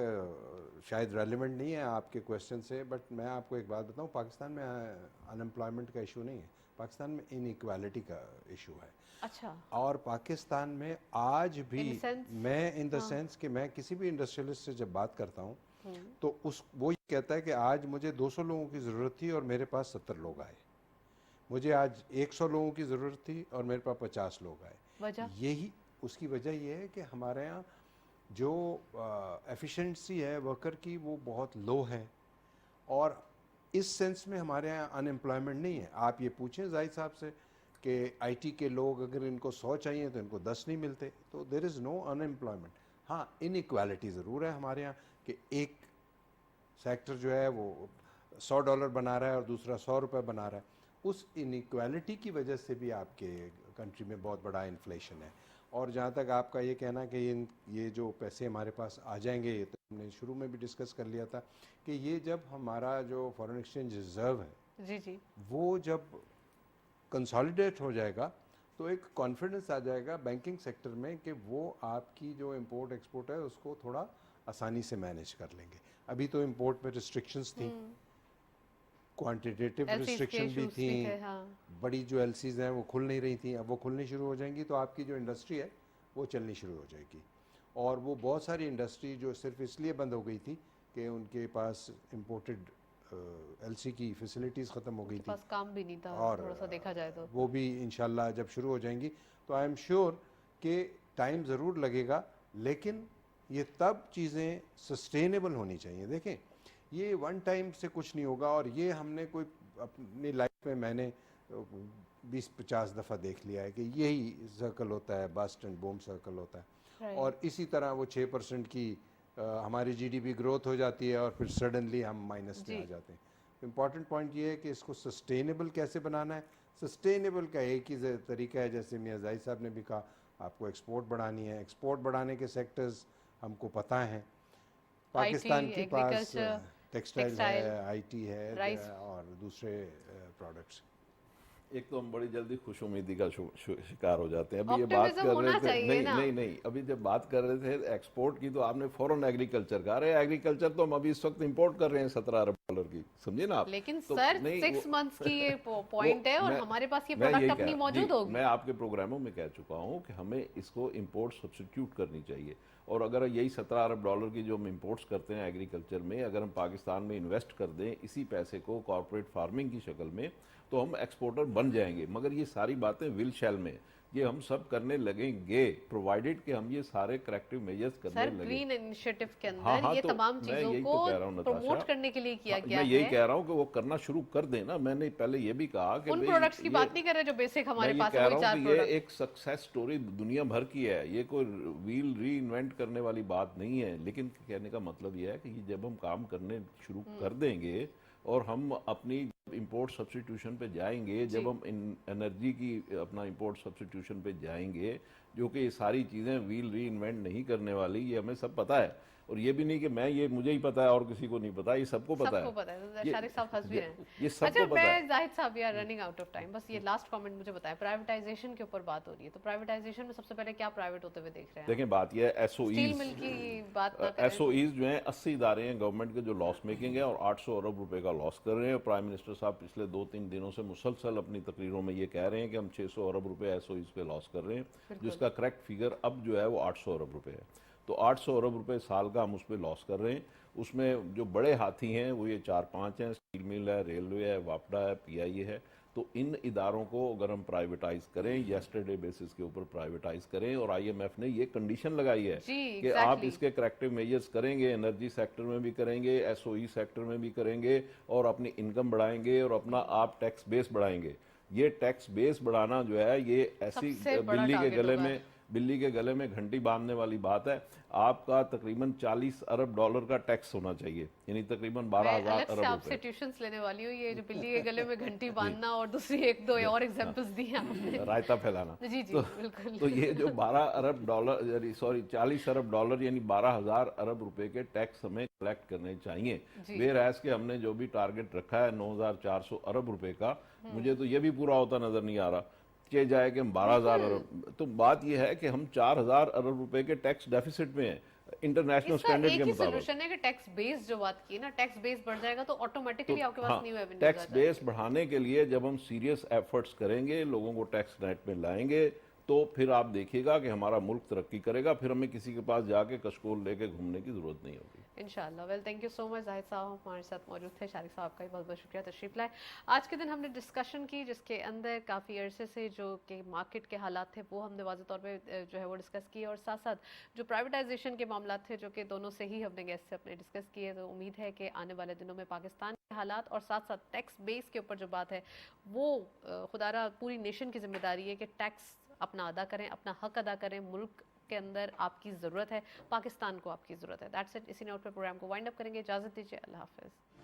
शायद रेलिवेंट नहीं है आपके क्वेश्चन से, बट मैं आपको एक बात बताऊं, पाकिस्तान में अनएम्प्लॉयमेंट का इशू नहीं है, पाकिस्तान में इनइक्वालिटी का इशू है। अच्छा, और पाकिस्तान में आज भी, In sense? मैं इन द सेंस कि मैं किसी भी इंडस्ट्रियलिस्ट से जब बात करता हूँ तो वो ये कहता है कि आज मुझे 200 लोगों की ज़रूरत थी और मेरे पास 70 लोग आए, मुझे आज 100 लोगों की ज़रूरत थी और मेरे पास 50 लोग आए। वजह? यही उसकी वजह ये है कि हमारे यहाँ जो एफिशिएंसी है वर्कर की वो बहुत लो है, और इस सेंस में हमारे यहाँ अनएम्प्लॉयमेंट नहीं है। आप ये पूछें जाहिद साहब से कि आईटी के लोग अगर इनको 100 चाहिए तो इनको 10 नहीं मिलते, तो देयर इज़ नो अनएम्प्लॉयमेंट। हाँ, इनइक्वालिटी ज़रूर है हमारे यहाँ कि एक सेक्टर जो है वो $100 बना रहा है और दूसरा 100 रुपये बना रहा है। उस इनइक्वालिटी की वजह से भी आपके कंट्री में बहुत बड़ा इन्फ्लेशन है। और जहाँ तक आपका ये कहना कि ये जो पैसे हमारे पास आ जाएंगे, ये तो हमने शुरू में भी डिस्कस कर लिया था कि ये जब हमारा जो फॉरेन एक्सचेंज रिजर्व है जी जी, वो जब कंसोलिडेट हो जाएगा तो एक कॉन्फिडेंस आ जाएगा बैंकिंग सेक्टर में कि वो आपकी जो इंपोर्ट एक्सपोर्ट है उसको थोड़ा आसानी से मैनेज कर लेंगे। अभी तो इंपोर्ट में रिस्ट्रिक्शंस थी, क्वांटिटेटिव LCs के रिस्ट्रिक्शन भी issues थी, थे, हाँ। बड़ी जो एलसीज हैं वो खुल नहीं रही थी, अब वो खुलनी शुरू हो जाएंगी तो आपकी जो इंडस्ट्री है वो चलनी शुरू हो जाएगी। और वो बहुत सारी इंडस्ट्री जो सिर्फ इसलिए बंद हो गई थी कि उनके पास इंपोर्टेड एलसी की फैसिलिटीज़ ख़त्म हो गई थी, पास काम भी नहीं था, और थोड़ा सा देखा जाए तो। वो भी इंशाल्लाह जब शुरू हो जाएंगी तो आई एम श्योर कि टाइम ज़रूर लगेगा, लेकिन ये तब चीज़ें सस्टेनेबल होनी चाहिए। देखें, ये वन टाइम से कुछ नहीं होगा, और ये हमने कोई अपनी लाइफ में मैंने 20-50 दफ़ा देख लिया है कि यही सर्कल होता है, बस्ट एंड बूम सर्कल होता है। और इसी तरह वो 6% की हमारी जीडीपी ग्रोथ हो जाती है और फिर सडनली हम माइनस में आ जाते हैं। इम्पॉर्टेंट पॉइंट ये है कि इसको सस्टेनेबल कैसे बनाना है। सस्टेनेबल का एक ही तरीका है, जैसे मियां जाहिद साहब ने भी कहा, आपको एक्सपोर्ट बढ़ानी है। एक्सपोर्ट बढ़ाने के सेक्टर्स हमको पता हैं। पाकिस्तान के पास टेक्सटाइल टेक्सटाइल, है, आईटी है राइस। और दूसरे प्रोडक्ट्स। एक तो हम बड़ी जल्दी खुश उम्मीदी का शिकार हो जाते हैं। अभी ये बात ऑप्टिमिज्म कर होना रहे थे, चाहिए नहीं ना। नहीं नहीं, अभी जब बात कर रहे थे एक्सपोर्ट की तो आपने फौरन एग्रीकल्चर कहा। अरे एग्रीकल्चर तो हम अभी इस वक्त इंपोर्ट कर रहे हैं 17 अरब डॉलर की, समझिए ना आप। लेकिन तो सर नहीं 6 मंथ्स की ये वो पॉइंट है और मैं हमारे पास ये मैं प्रोडक्ट यही अपनी कह मौजूद जी, होगी। मैं आपके प्रोग्रामों में कह चुका हूँ कि हमें इसको इंपोर्ट सब्स्टिट्यूट करनी चाहिए। और अगर यही 17 अरब डॉलर की जो हम इंपोर्ट्स करते हैं एग्रीकल्चर में, अगर हम पाकिस्तान में इन्वेस्ट कर दें इसी पैसे को कॉर्पोरेट फार्मिंग की शक्ल में, तो हम एक्सपोर्टर बन जाएंगे। मगर ये सारी बातें विल शैल में, ये हम सब करने लगेंगे प्रोवाइडेड कि हम ये सारे करेक्टिव मेजर्स करने सर लगे। ग्रीन इनिशिएटिव के अंदर हाँ, ये तो तमाम मैं चीजों यही को तो कह रहा हूँ प्रमोट नताशा। करने के लिए किया हाँ, गया मैं यही है। कह रहा हूँ कि वो करना शुरू कर दें ना। मैंने पहले ये भी कहा कि उन भाई प्रोडक्ट्स की ये- बात नहीं कर रहे जो बेसिक हमारे मैं ये पास कह है, रहा वही हूँ 4 कि ये प्रोडक्ट। एक सक्सेस स्टोरी दुनिया भर की है, ये कोई व्हील री इन्वेंट करने वाली बात नहीं है। लेकिन कहने का मतलब ये है कि जब हम काम करने शुरू कर देंगे और हम अपनी इंपोर्ट सब्स्टिट्यूशन पे जाएंगे, जब हम एनर्जी की अपना इंपोर्ट सब्स्टिट्यूशन पे जाएंगे, जो कि ये सारी चीज़ें व्हील री इन्वेंट नहीं करने वाली, ये हमें सब पता है। और ये भी नहीं कि मैं ये मुझे ही पता है और किसी को नहीं पता, ये सबको पता सबको है। पता है, ये- शारिक साहब हंस भी रहे हैं। ये सबको अच्छा पता है। मैं जाहिद साहब, we are running out of time, बस ये लास्ट कमेंट मुझे बताएं, प्राइवेटाइजेशन के ऊपर बात हो रही है, तो प्राइवेटाइजेशन में सबसे पहले क्या प्राइवेट होते हुए देख रहे हैं? देखें बात यह है, स्टील मिल की बात ना करें। एसओईज जो हैं 80 इदारे हैं गवर्नमेंट के जो लॉस मेकिंग है और 800 अरब रुपए का लॉस कर रहे हैं। प्राइम मिनिस्टर साहब पिछले 2-3 दिनों से मुसलसल अपनी तकरीरों में ये कह रहे हैं कि हम 600 अरब रुपए एसओईज पे लॉस कर रहे हैं, जिसका करेक्ट फिगर अब जो है वो 800 अरब रुपए है। तो 800 अरब रुपए साल का हम उस पर लॉस कर रहे हैं। उसमें जो बड़े हाथी हैं वो ये 4-5 हैं, स्टील मिल है, रेलवे है, वापडा है, पीआईए है। तो इन इदारों को अगर हम प्राइवेटाइज करें, येस्टरडे बेसिस के ऊपर प्राइवेटाइज करें, और आईएमएफ ने ये कंडीशन लगाई है कि आप इसके करेक्टिव मेजर्स करेंगे, एनर्जी सेक्टर में भी करेंगे, एसओई सेक्टर में भी करेंगे, और अपनी इनकम बढ़ाएंगे और अपना आप टैक्स बेस बढ़ाएंगे। ये टैक्स बेस बढ़ाना जो है ये ऐसी बिल्ली के गले में घंटी बांधने वाली बात है। आपका तकरीबन 40 अरब डॉलर का टैक्स होना चाहिए, यानी तकरीबन 12,000 अरब आपसे ट्यूशंस लेने वाली हूँ, ये जो बिल्ली के गले में घंटी बांधना और दूसरी एक दो और एग्जांपल्स दी हैं आपने, रायता फैलाना। जी जी तो, बिल्कुल। तो ये जो 12 अरब डॉलर, सॉरी 40 अरब डॉलर यानी 12,000 अरब रुपए के टैक्स हमें कलेक्ट करने चाहिए। वेयरएज के हमने जो भी टारगेट रखा है 9,400 अरब रुपए का, मुझे तो ये भी पूरा होता नजर नहीं आ रहा कि जाए कि हम 12,000 अरब। तो बात यह है कि हम 4,000 अरब रुपए के टैक्स डेफिसिट में हैं इंटरनेशनल स्टैंडर्ड के मुताबिक। सॉल्यूशन है कि टैक्स बेस जो बात की ना, टैक्स बेस बढ़ जाएगा तो ऑटोमेटिकली आपके पास न्यू रेवेन्यू टैक्स बेस बढ़ाने के लिए जब हम सीरियस एफर्ट्स करेंगे, लोगों को टैक्स नेट में लाएंगे, तो फिर आप देखिएगा कि हमारा मुल्क तरक्की करेगा। फिर हमें किसी के पास जाके कशकोल लेके घूमने की जरूरत नहीं होगी इंशाल्लाह। Well thank you so much Zahid साहब हमारे साथ मौजूद थे। शारिक साहब का भी बहुत बहुत शुक्रिया तशरीफ लाए। आज के दिन हमने डिस्कशन की जिसके अंदर काफ़ी अरसे से जो कि मार्केट के हालात थे वो हमने वाज़ेह तौर पे जो है वो डिस्कस किए, और साथ साथ जो प्राइवेटाइजेशन के मामला थे जो कि दोनों से ही हमने गेस्ट से अपने डिस्कस किए। तो उम्मीद है कि आने वाले दिनों में पाकिस्तान के हालात और साथ साथ टैक्स बेस के ऊपर जो बात है वो खुदारा पूरी नेशन की जिम्मेदारी है कि टैक्स अपना अदा करें, अपना हक अदा करें। मुल्क के अंदर आपकी ज़रूरत है, पाकिस्तान को आपकी ज़रूरत है। That's it. इसी नोट पर प्रोग्राम को वाइंड अप करेंगे। इजाज़त दीजिए, अल्लाह हाफिज़।